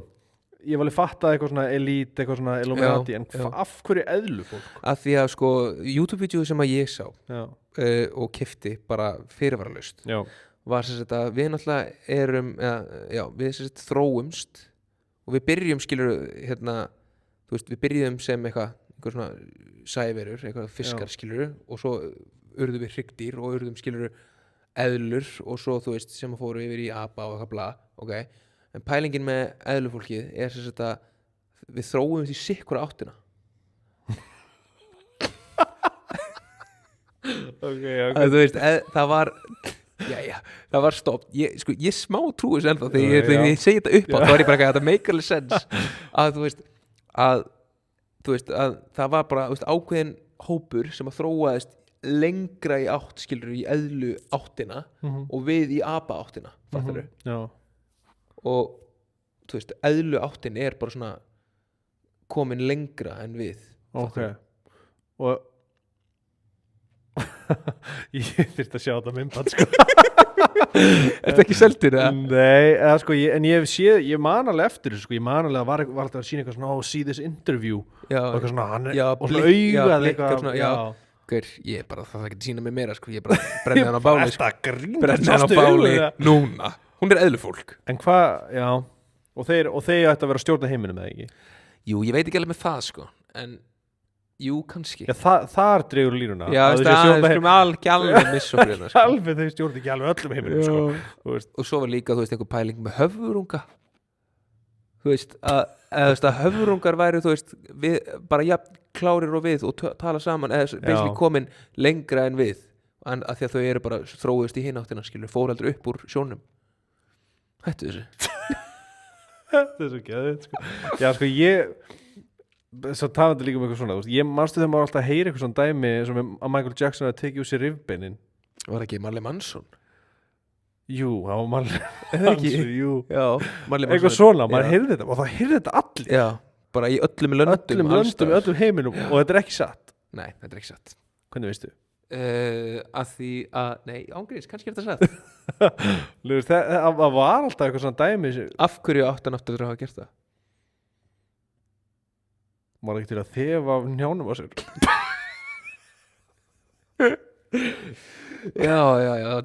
ég hef alveg fattað eitthvað svona elite, eitthvað svona Illuminati, en af hverju eðlufólk? Að því að sko, YouTube-vídeói sem að ég sá Já. og keypti bara fyrirvaralaust Já. var sem sagt að við náttúrulega erum, við sem sagt þróumst og við byrjum skilur þú veist, við byrjum sem eitthvað svona sæverur, eitthvað fiskar skilur og svo urðum við hryggdýr og urðum skilur eðlur og svo þú veist sem að fóru yfir í apa og eitthvað bla, ok, en pælingin með eðlufólkið er sem sagt að við þróum því sikkura áttina. Ok. Að, þú veist, það var Jæja, það var stopp ég smá trúi þessu ennþá þegar ég segi þetta upp á þá var ég bara ekki að þetta make alveg sense að þú veist að það var bara ákveðin hópur sem að þróaðist lengra í átt skilur í eðlu áttina og við í apa áttina fattarðu og þú veist eðlu áttin er bara svona komin lengra en við og ég þyrfti að sjá þetta myndband sko. Er þetta ekki seldur eða? Nei, sko, en ég man alveg eftir þessu sko. Ég man alveg að var alltaf að sína eitthvað svona see this interview og eitthvað svona, og svona augað eitthvað ég bara, það ekki að sína mig meira sko. Ég bara brenni hann á báli brenni hann á báli núna hún er eðlufólk en hvað, og þeir ætti að vera að stjórna heiminum eða ekki? Jú, ég veit ekki alveg með það sko. En jú, kannski þar dregur línuna skulum ekki alveg missa okkur sko. Alveg þeir stjórna ekki alveg öllum heiminum sko. Og svo var líka, þú veist, einhver pæling með höfrunga þú veist, að höfrungar væri, þú veist við, bara jafn klárir og við og tala saman, eða basically komin lengra en við, en að því að þau eru bara þróist í hináttina, skilur, fóraldur upp úr sjónum hættu þessu þetta er svo geðveikt sko. Já, sko, svo talandi líka um eitthvað svona, ég manstu þegar maður alltaf að heyra eitthvað svona dæmi sem að Michael Jackson að tekið úr sér rifbeinin. Var ekki Marley Manson? Jú, það var Marley Manson, jú. Já, Marley Manson. Eitthvað svona, maður heyrði þetta og það heyrði þetta allir. Já, bara í öllum löndum, öllum heiminum og þetta er ekki satt. Nei, þetta er ekki satt. Hvernig veistu? Að því að, nei, ángríns, kannski er þetta satt. Það var alltaf eitthvað svona dæmi. Af hverju átt hann aftur að hafa gert það? Var ekki til að þefa af njánum á sér já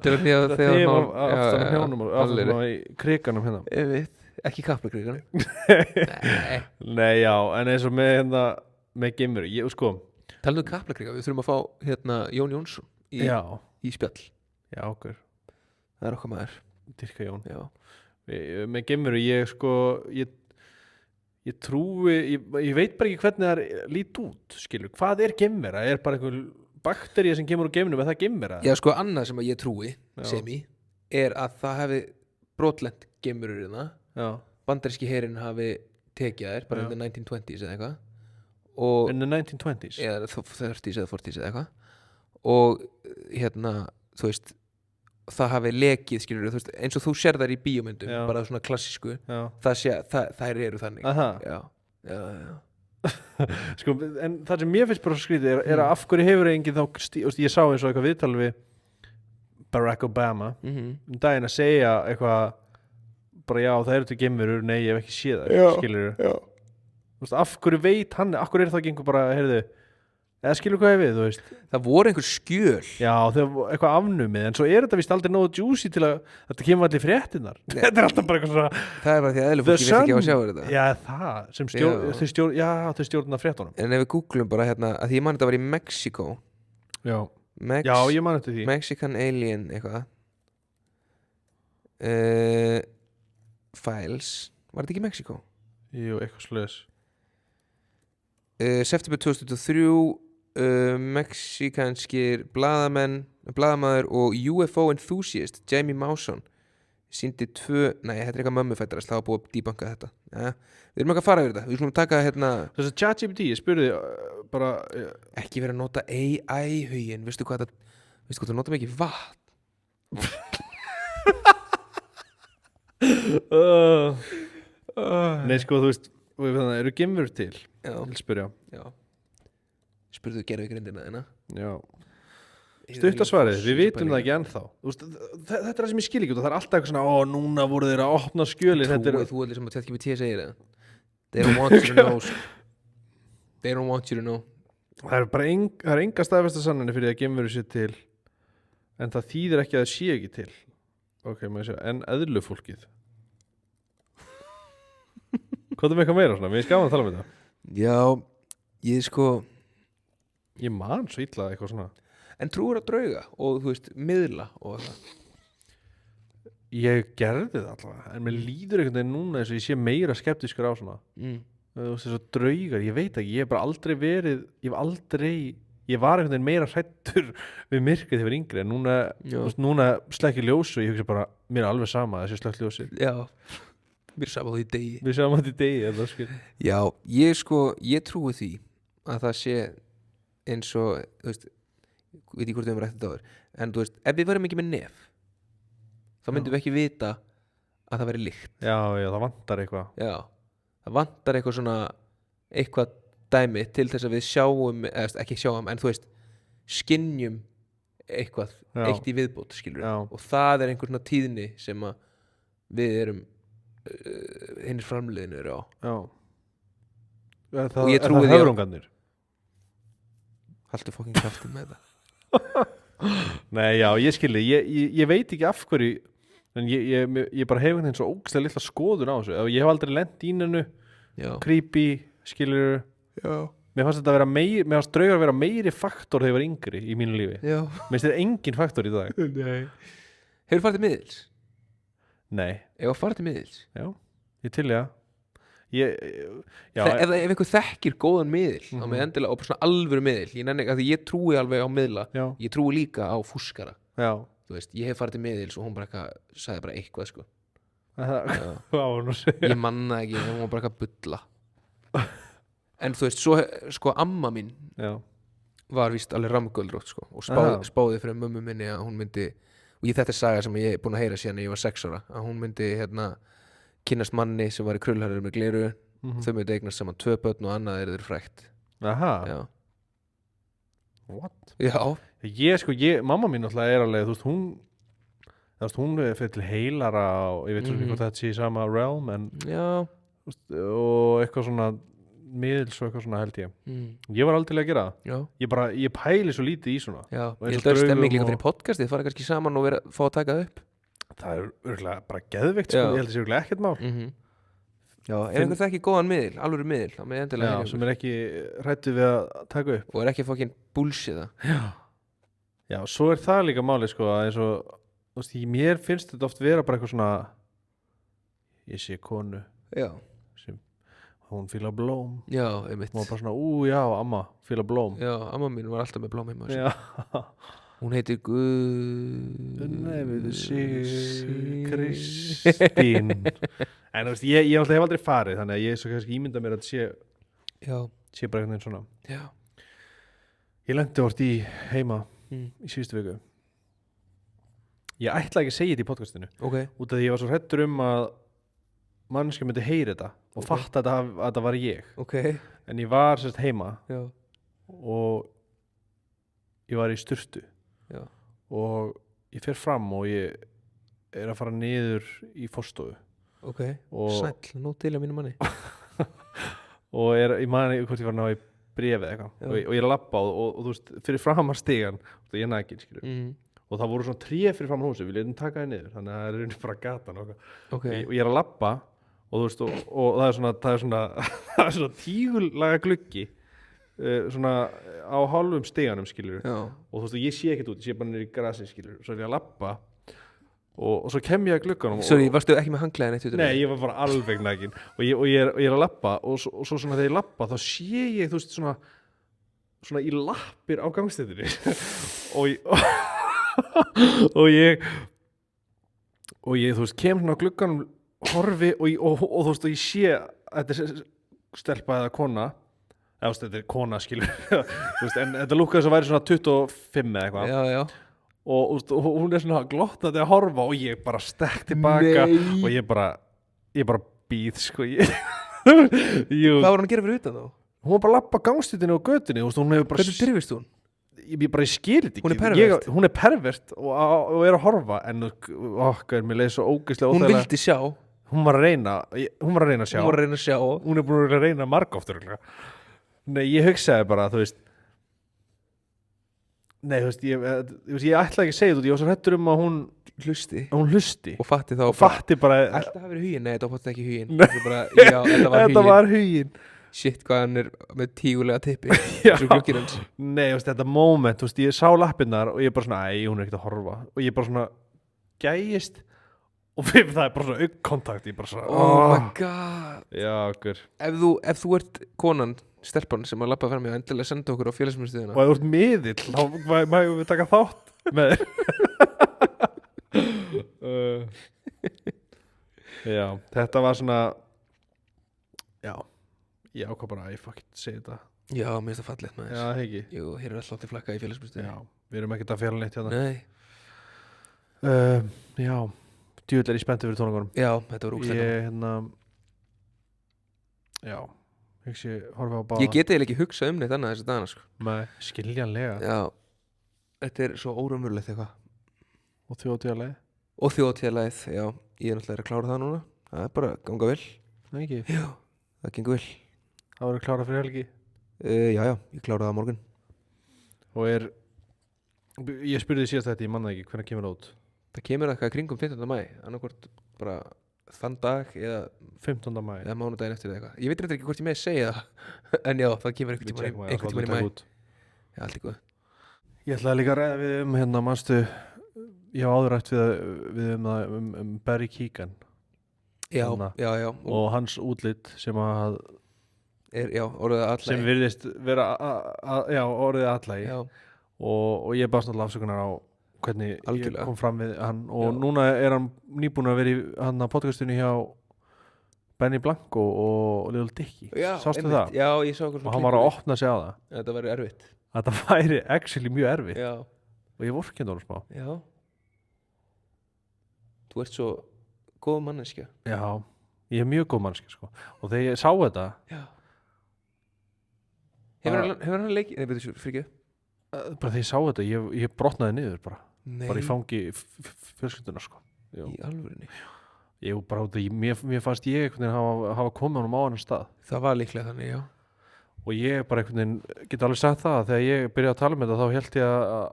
til að þefa af njánum á í kriganum hérna ég veit, ekki kaplakriganum nei já, en eins og með geimveru, sko talaðu kaplakriga, við þurfum að fá hérna Jón Jónsson í spjall já, okkur það er okkar maður Dyrka Jón já. Með geimveru, ég trúi, ég veit bara ekki hvernig það lít út, skilur, hvað er geimvera? Er bara einhver baktería sem kemur úr geimnum, er það geimvera? Já, sko, annað sem að ég trúi, er að það hefði brotlent geimverurina, bandaríski herinn hafi tekið þær, bara in the 1920s eða eitthvað. In the 1920s? Eða 30s eða 40s eða eitthvað. Og hérna, þú veist, það hafi lekið, skilur, þú veist, eins og þú sér þær í bíómyndum, bara svona klassísku þær eru þannig já. Sko, en það sem mér finnst bara skrítið er að af hverju hefur enginn þá ég sá eins og eitthvað viðtal við Barack Obama daginn að segja eitthvað bara það eru til geimverur, nei ég hef ekki séð það skilur þú veist, af hverju veit hann, af hverju er það ekki einhver bara, heyrðu eða skilur hvað ég við, þú veist það voru einhver skjöl þegar eitthvað afnumið, en svo er þetta vist aldrei nógu juicy til að þetta kemur allir fréttinnar þetta er alltaf bara eitthvað svona það er bara því að eðlufólki veit ekki á að sjá þetta það, sem þau stjórna fréttunum en ef við googlum bara hérna, að því ég man þetta var í Mexiko já, ég man þetta því Mexican Alien eitthvað Files, var þetta ekki í Mexiko? Jú, eitthvað slöðis September 2003 mexikanskir blaðamaður og UFO enthusiast Jamie Mausson sýndi þetta er eitthvað mömmufættarast, það var búið að debunka þetta við erum ekki að fara yfir þetta, við skulum taka hérna þess að ChatGPT, ég spurði bara ekki verið að nota AI-huginn, veistu hvað það nota mikið vatn nei sko, þú veist eru geimverur til? Já. Vil spyrja. Já. Spurðu gervigrindina þína? Já. Stuttasvarið, við vitum það ekki ennþá. Þetta er það sem ég skil ekki út. Það er alltaf eitthvað svona, núna voru þeir að opna skjölin. Þú er sem að ChatGPT segir það. They don't want you to know. They don't want you to know. Það er bara enga staðfesta sannanir fyrir að geimverur sé til. En það þýðir ekki að það sé ekki til. Ok, maður sé, en eðlufólkið. Hvað er með eitthvað meira svona? Mér er gaman að tala um þetta. Já, ég man svo illa eitthvað svona. En trúir að drauga og þú veist, miðla og það. Ég gerði það allavega, en mér líður einhvern veginn núna eins og ég sé meira skeptískur á svona. Þú veist, þess að draugar, ég veit ekki, ég hef aldrei ég var einhvern veginn meira hrættur við myrkrið þegar ég var yngri en núna, Já. þú veist, núna slekki ljós og ég hugsa bara, mér er alveg sama þessi slekki ljósi Já, mér er sama því degi. við sjáum þetta í degi en það skil Já, ég trúi því að það sé eins og, þú veist, veit ég hvort við höfum rætt þetta áður, en þú veist, ef við verðum ekki með nef, þá myndum við ekki vita að það væri lykt. já, það vantar eitthvað Já, það vantar eitthvað dæmi til þess að við sjáum, eða ekki sjáum, en þú veist, skynjum eitthvað, Já. eitt í viðbót, skilur Já. og það er einhver svona tíðni sem að við erum hinnir framleiðinu eru á. já Og ég trúi því það að- höfrungarnir Haltu fokkin kraftin með það. nei, já, ég skilji, ég veit ekki af hverju en ég bara hef einhvern veginn svo ógeðslega litla skoðun á þessu ég hef aldrei lent í hennu Já, creepy, skilur já, mér fannst þetta að vera mér fannst draugar vera meiri faktor þegar ég var yngri í mínu lífi já. mér finnst þetta engin faktor í dag Nei. Hefur farið til miðils? nei, Ef að farið til miðils? já, ég til já já, Ef einhver þekkir góðan miðil þá Mhm. með endilega, og bara svona alvöru miðil ég nenni, að því ég trúi alveg á miðla já, ég trúi líka á fúskara já þú veist, ég hef farið til miðils og hún bara eitthvað sagði bara eitthvað sko það Já. var nú að segja ég manna ekki, hún var bara eitthvað að bulla en þú veist, svo sko amma mín já, var víst alveg ramgöldrótt sko og Aha. spáði fyrir mömmu minni að hún myndi og þetta er saga sem ég er búin að heyra síðan ég var 6 ára að hún myndi kynnast manni sem var í krullharður með gleru þau myndi eignast saman 2 börn og annað er þeir frækt aha, já, what já, mamma mín alltaf er alveg, þú veist, hún fyrir til heilara og ég veit svo ekki hvort þetta sé í sama realm en, já. þú veist, og eitthvað svona miðils og eitthvað svona held ég Mm. var aldrei að gera það já, ég pæli svo lítið í svona já. Og Ég eins held og að stemming draugum líka og- fyrir podcastið fara kannski saman og fá að taka það upp það er örgulega bara geðveikt sko, Já. ég held að það sé örgulega ekkert mál Já, ef einhver þekki góðan miðil, alvöru miðil þá með endilega já, heyra sem ykkur. er ekki hrættu við að taka upp og er ekki fokkin bullshita já, svo er það líka máli sko að eins og, þú veist, mér finnst þetta oft vera bara eitthvað svona ég sé konu Já, sem hún fíla blóm já, einmitt hún var bara svona, já, amma, fíla blóm Já, amma mín var alltaf með blóm heima já, Hún heitir nei, við Kristín en þú veist, ég alltaf hef aldrei farið þannig að ég svo kannski ímynda mér að þetta Já, sé bara einhvern veginn svona já ég lendi vort í heima mm. í síðustu viku ég ætla ekki að segja þetta í podcastinu Ok, út af því ég var svo hrættur að mannskja myndi heyra þetta og Ok. fatta að þetta var ég ok en ég var sérst heima Já, og ég var í sturtu já, og ég fer fram og ég er að fara niður í forstofu ok og, Sæll, nú til að mínu manni og ég mani hvort ég var að ná í bréfið eitthvað Já. og ég er að labba og þú veist, fyrir framar stigan og ég er nægin, skilur mm. og það voru svona 3 fyrir framar húsi, við letum taka það niður þannig að það er raunin bara gatan og Ok, og ég er að labba og þú veist, og það er svona það er svona tígullaga gluggi svona á hálfum stiganum, skilur já, og þú veist, ég sé ekkert út, ég sé bara niður í grasi, skilur svo er ég að labba og svo kem ég að glugganum sorry, varstu ekki með hanglaðin eitt utan nei, ég var bara alveg nægin og ég er að labba og svo svona þegar ég labba þá sé ég, þú veist, svona í lappir á gangstéttinni og ég, þú veist, kem svona á glugganum horfi og þú veist, og ég sé að þetta er stelpa eða kona eða þú veist, þetta er kona, skilur þú veist, en þetta lúkkaði þess að væri svona 25 eða eitthvað Já, já og hún er svona glottandi að horfa og ég bara stekk tilbaka Nei. og ég bara býð sko Jú, Hvað var hann að gera fyrir utan þá? hún var bara að labba gangstíðinu og götunni og hún hefur bara Hvernig dirfist hún? ég skil þetta ekki Hún er pervert? hún er pervert og er að horfa en okkar, mér leiði svo ógeðslega Hún óþægilega. vildi sjá hún var að reyna að sjá Hún var að reyna að sjá hún er búin að reyna margóft nei, ég hugsaði bara, þú veist nei, þú veist, ég ætla ekki að segja þetta ég var svo hrættur að hún hlusti Og fatti þá og fatti bara Ætli það hafi verið huginn? Nei, þetta var ekki huginn Þetta bara, já, þetta var þetta huginn var huginn Shit, hvað hann er með tígulega tippi Já. Svo glukkir hans nei, þú veist, þetta moment, þú veist, ég sá lappirnar og ég bara svona, æ, hún er ekkert að horfa og ég bara svona gæjist og það er bara svona augkontakt ég bara svona, Oh my god já, okkur Ef þú ert konan stelpan sem að labba fram í og endilega senda okkur á félagsmyndstöðina. Og ef þú ert miðill, þá mægum við taka þátt með þér. Já, þetta var svona, já, ég ákvað bara að ég fucking segi þetta. Já, mér finnst það fallegt með Já, það ekki. Jú, hér er alltaf til flakka í félagsmyndstöðina. Já, við erum ekkert að fjara neitt hérna. Nei. Já, djúvill er ég spenntið fyrir tónleikunum. Já, þetta var úkslega. Já, ég horfa á báða. Ég geti eiginlega ekki hugsað neitt annað þessi dagana, sko. Nei, skiljanlega. Já, þetta er svo óraunverulegt eitthvað. Og þjóðtíðarlega. Og þjóðtíðarlagið, já, ég er náttúrulega að klára það núna. Það er bara að ganga vel. Nei, ekki. Já, það gengur vel. Það voru klárað fyrir helgi. Já, ég klára það á morgun. Og ég spurði þið síðast þetta, ég manna ekki, hvernig kemur það út? Það kemur eitthvað kringum 15. maí, annarkvort bara þann dag eða 15. maí. eða mánudaginn eftir eða eitthvað. Ég veit reyndar ekki hvort ég með segja það, en já, það kemur einhvern tímann í maí. Já, allt í góð. Ég ætlaði líka að ræða við hérna, manstu, ég hef áður rætt við Barry Keoghan. Já, Hanna. já. Og hans útlit sem að Já, orðið allægi. sem virðist vera já, orðið allægi. Já, Og ég baðst náttúrulega afsökunar á hvernig Algjörlega. ég kom fram við hann og Já. núna er hann nýbúinn að vera í hann að podcastunni hjá Benny Blanco og Little Dicky. já, Sástu einmitt. það? Já, ég sá okkur Og hann var að opna sig á það. Þetta var erfitt. Þetta væri actually mjög erfitt Já, og ég vorkenndi honum smá. já. Þú ert svo góð manneskja. Já, ég er mjög góð mannski sko. Og þegar ég sá þetta Já. Hefur hann leikið? Nei, betur fyrir ekki. bara þegar ég sá þetta, ég brotnaði niður bara Nei, í fangi fjölskyldunar sko. Jú. í alvörinni. Ég bara út af, mér fannst ég einhvern veginn hafa komið honum á annan stað Það var líklega þannig, já. og ég bara einhvern veginn get alveg sagt það að þegar ég byrjaði að tala um þetta þá held ég að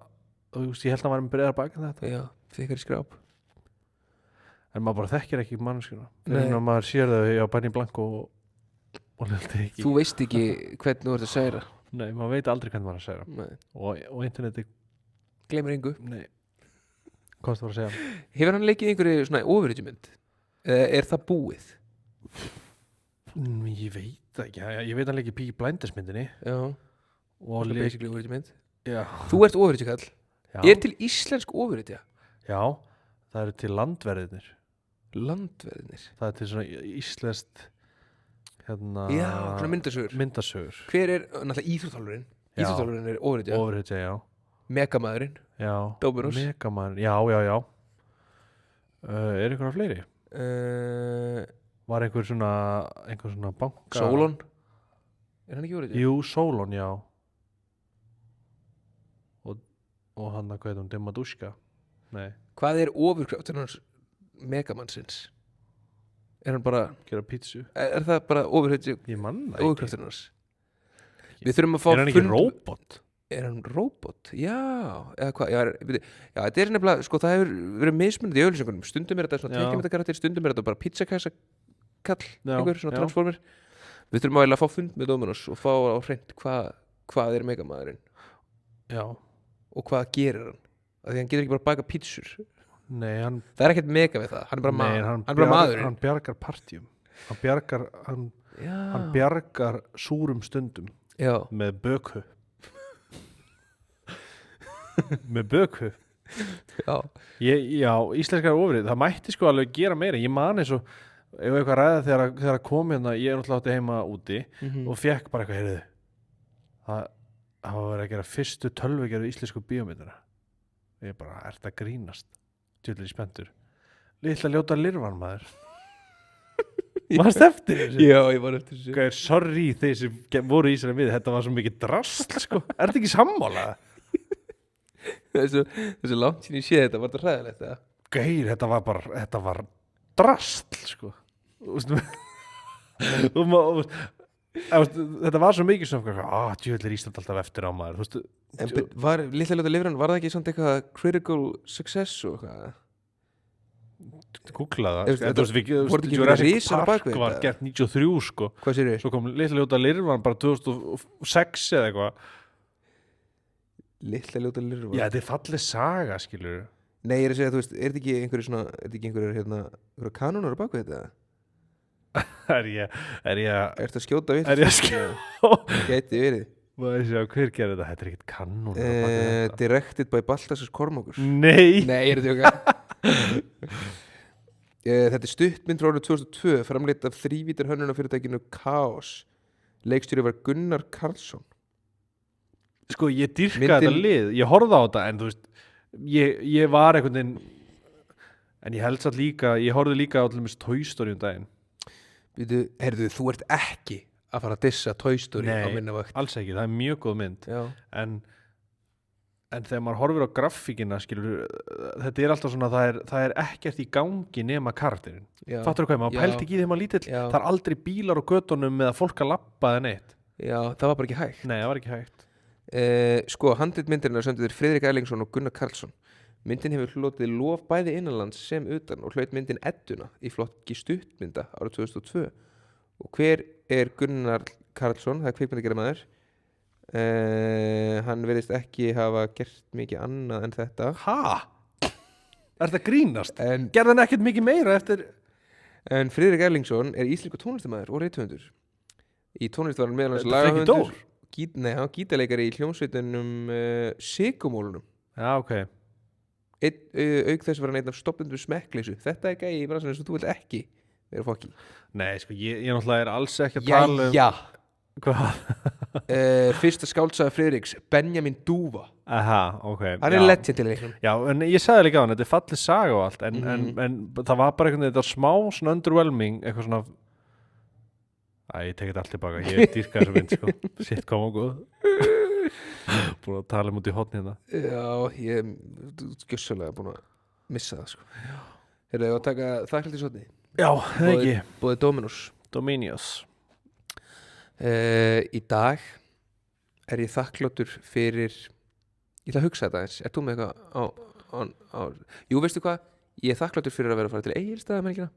þú veist, ég held að hann var með byrjaðar baka þetta Já, þykar í skráp. en maður bara þekkir ekki mannskjuna Nei. en maður sér það á Benny Blanco og held ekki Þú veist ekki hvernig þú ert að segja. nei, maður veit aldrei hvernig maður að segja Nei. og interneti, Gleymir engu. nei hvað það var að segja Hefur hann leikið í einhverju svona ofurhetjumynd? Er það búið? ég veit það ekki, ég veit hann leikir Peaky Blinders myndinni Já, og svona basically ofurhetjumynd. já, Þú ert ofurhetjukall. já, Er til íslensk ofurhetja? já, það eru til landverðinir Landveðinir. það er til svona íslenskt hérna Já, svona myndasögur. myndasögur Hver er, náttúrulega íþróttálfurinn? Já. Íþróttálfurinn er ofurhetja. ofurhetja, já Megamæðurinn. já, Dominos. Megaman, já er einhverja fleiri? Var einhver svona banka Sólon. Er hann ekki ofurhetja? jú, Sólon, já og hann að hvað heit hún, Dimmadúska nei, Hvað er ofurkraftur hans Megamannsins? Er hann bara, gera pítsu er það bara ofurhetju, ég manna ekki, ofurkraftur hans? Við þurfum að fá er hann ekki róbot? Er hann róbot? Já, eða hvað? Já, þetta er nefnilega, sko, það hefur verið mismunandi í auðlýsingunum. Stundum er þetta svona Já. teiknimyndakarakter, stundum er þetta bara pizzakassa kall, Já, einhver svona já. transformer. Við þurfum að fá fund með Dominos og fá á hreint hvað er megamæðurinn já, og hvað gerir hann. Af því hann getur ekki bara baka pizzur. nei, hann Það er ekkert mega við það, hann er bara, nei, hann er bara maðurinn. hann bjargar partjum hann Já, bjargar súrum stundum já, með böku með böku já, já, íslenskar ofrið, það mætti sko alveg gera meira, ég man eins og ef eitthvað ræða þegar kom hérna, ég er náttúrulega átti heima úti og fekk bara eitthvað, heyrðu það var verið að gera fyrstu tölvugerðu íslensku bíómyndina ég bara, ert að grínast djöfull er ég spenntur litla ljóta lirfan maður varst eftir þessu já, ég var eftir þessu. Hvað er sorry þeir sem voru í sér við þetta var svo mikið drasl sko ertu ekki sammála? Þessu langt sín ég sé þetta, var þetta hræðilegt eða? Geir, þetta var drasl sko þetta var svo mikið sem djöfull er Ísland alltaf eftir á maður En var litla ljóta lifran, var það ekki svona eitthvað critical success og eitthvað? googla það Voru þetta ekki Jurassic risar á bak Park við var þetta? gert 93 sko Hvað sér þið? svo kom litla ljóta lirfan bara 2006 eða eitthvað Litla ljóta lirfan? já, þetta er falleg saga skilur Nei, ég er að segja, þú veist, er þetta ekki einhverjir svona, er þetta ekki einhverjir kanónar á bak við þetta? Er ég Ertu að skjóta við? Er ég að skjóta? Gæti verið Maður sjá, hver gerir þetta? Þetta er ekkert kannún Directed by Baltasar Kormákur Nei Nei, er þetta okkar Þetta er stuttmynd frá árið 2002 framleitt af þrívítar hönnunarfyrirtækinu Chaos Leikstjóri var Gunnar Karlsson Sko, ég dýrka þetta lið Ég horfði á þetta, en þú veist Ég var einhvern veginn En ég held satt líka Ég horfði líka á allir Toy Story daginn Heyrðu, þú ert ekki að fara að dissa Toy Story á minna vakt alls ekki, það er mjög góð mynd en þegar maður horfir á grafíkina skilur, þetta er alltaf svona það er ekkert í gangi nema karakterinn fattur þú hvað, maður pælt ekki í þeim að lítill það er aldrei bílar á götunum eða fólk að labba eða neitt það var bara ekki hægt nei, það var ekki hægt sko, handritmyndirinn er sönduður Friðrik Erlingsson og Gunnar Karlsson myndin hefur hlotið lof bæði innanlands sem utan og hlaut myndin Edduna í flokki stuttmynda árið 2002 og hver er Gunnar Karlsson, það er kvikmyndagerðarmaður hann verðist ekki hafa gert mikið annað en þetta Er þetta grínast? Gerði hann ekkert mikið meira eftir En Friðrik Erlingsson er íslenskur tónlistarmaður og rithöfundur Í tónlist var hann meðal hans lagahöfundur hann var gítarleikari í hljómsveitunum Sigumólunum Já, ok Auk þess var hann einn af stofnendum smekkleysu Þetta er gæi í bransanum sem þú vilt ekki vera fokki Nei, sko, ég náttúrulega er alls ekki að tala um Hvað? Fyrsta skáldsaga Friðriks Benjamin Dúfa ok Hann er legend til leiknum Já, en ég sagði líka á hann, þetta er fallið saga og allt en það var bara einhvern veginn, þetta var smá svona underwhelming, eitthvað svona ég tekið allt tilbaka, ég dýrka þessa mynd sko, shit koma góð búin að tala út í hotni hérna Já, ég er skjössulega búin að missa það sko Heyrðu, ég var að taka þakklæti sotni Já, það ekki Bóðið Dominios Í dag er ég þakkláttur fyrir ég ætla að hugsa þetta eins þú með eitthvað Jú, veistu hvað? Ég er þakkláttur fyrir að vera að fara til Egilsstaða með helgina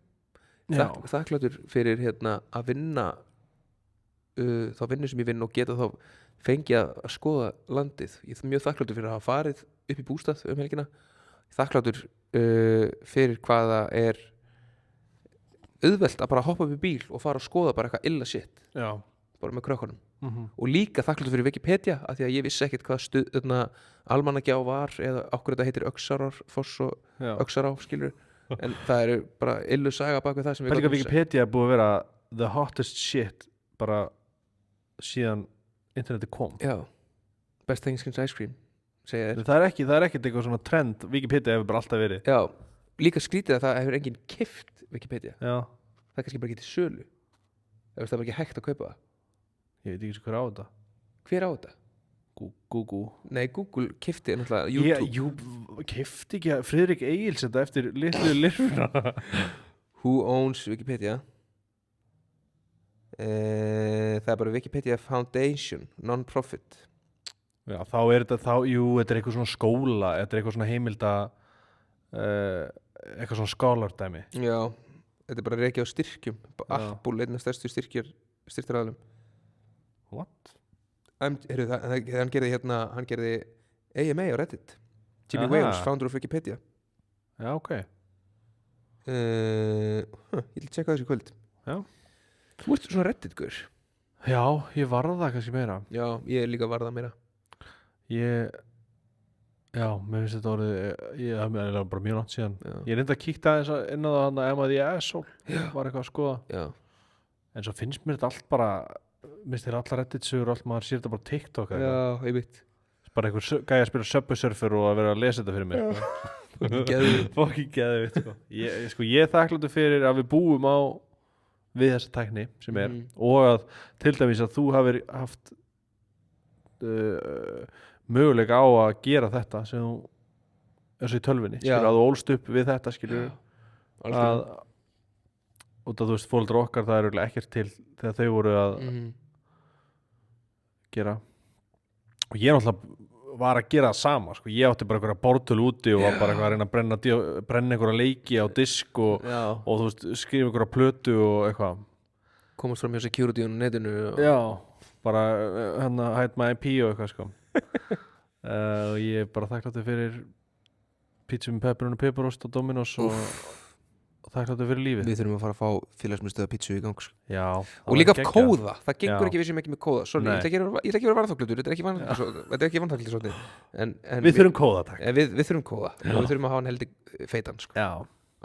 þakkláttur fyrir að vinna þá vinnu sem ég vinn og geta þá fengið að skoða landið ég er mjög þakkláttur fyrir að hafa farið upp í bústað helgina þakkláttur fyrir hvaða er auðvelt að bara hoppa upp í bíl og fara að skoða bara eitthvað illa shit bara með krökkunum og líka þakkláttur fyrir Wikipedia af því að ég vissi ekkert hvað almannagjá var eða okkur þetta heitir Öxarárfoss og Öxará skilur en það eru bara illu saga bak við það sem við Wikipedia er búið að vera the hottest shit bara síðan interneti kom best thing since ice cream segja þér það er ekkert eitthvað svona trend Wikipedia hefur bara alltaf verið líka skrítið að það hefur enginn keypt Wikipedia það er kannski bara ekki til sölu það er bara ekki hægt að kaupa það ég veit ekki hver á þetta hver á þetta? Google nei, Google keypti náttúrulega YouTube keypti ekki Friðrik Egils þetta eftir litlu lirfuna who owns Wikipedia það er bara Wikipedia Foundation non-profit já, þá er þetta þetta er eitthvað svona skóla þetta er eitthvað svona heimilda eitthvað svona skólardæmi já, þetta er bara rekið á styrkjum Apple, einna stærstu styrktaraðalum what? Hann gerði hann gerði AMA á Reddit Jimmy Wales, founder of Wikipedia já, ok ég vil tjekka þessu kvöld já þú ert svona Reddit-gur já, ég varða það kannski meira já, ég er líka varða meira já, mér finnst þetta orðið það er bara mjög langt síðan ég reyndi að kíkta aðeins inn á það Am I the Asshole var eitthvað að skoða en svo finnst mér þetta allt bara minnst þér allar Reddit-sögur og allt maður sér þetta bara TikTok já, ég veit bara einhver gæði að spila Subway Surfer og að vera að lesa þetta fyrir mér fucking geðvitt sko ég er þakkláttur fyrir að við búum við þessa tækni sem er og að til dæmis að þú hafir haft möguleika á að gera þetta sem þú eins og í tölvunni skilur að þú ólst upp við þetta skilur að og það þú veist fóreldrar okkar það er örugglega ekkert til þegar þau voru að gera og ég náttúrulega var að gera það sama sko. Ég átti bara einhverja bortölu úti og var bara að reyna að brenna einhverja leiki á disk og þú veist skrifa einhverja plötu og eitthvað komast fram hjá security á netinu já, bara hide my IP og eitthvað sko og ég er bara þakkláttur fyrir pizza með pepperoni og pepperost og Domino's þakkláttur fyrir lífið. Við þurfum að fara að fá félagsmiðstöða pítsu í gang sko. Já. Og líka kóða, það gengur Já. ekki við sem ekki með kóða. Sorry, Nei. ég ætla ekki að vera varðþóklutur, þetta er ekki vanþakklisóti. En Við þurfum kóða, takk. við þurfum kóða og við þurfum að hafa hann heldig feitan sko. Já.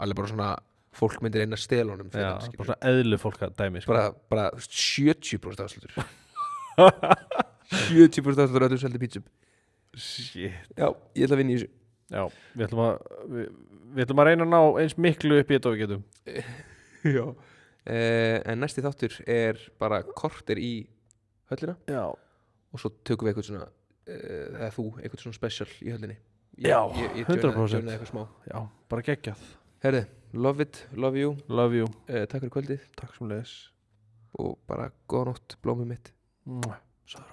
Alveg bara svona, fólk myndir reyna að stela honum Já, feitan, bara skilur. svona eðlu fólk að dæmi, sko. Bara 70% afslutur 70% afslutur öllum seldi pítsum. Shit. Já, ég ætla að vinna í þessu. Já, við ætlum að reyna að ná eins miklu upp í þetta og við getum. Já. En næsti þáttur er bara korter í höllina Já. og svo tökum við eitthvað svona eða þú, eitthvað svona special í höllinni. Já, ég 100%. joinaði eitthvað smá. Já, bara geggjað. Herði, love it, love you. Love you. Takk fyrir kvöldið Takk sem leis. og bara góða nótt, blómið mitt. Sæður.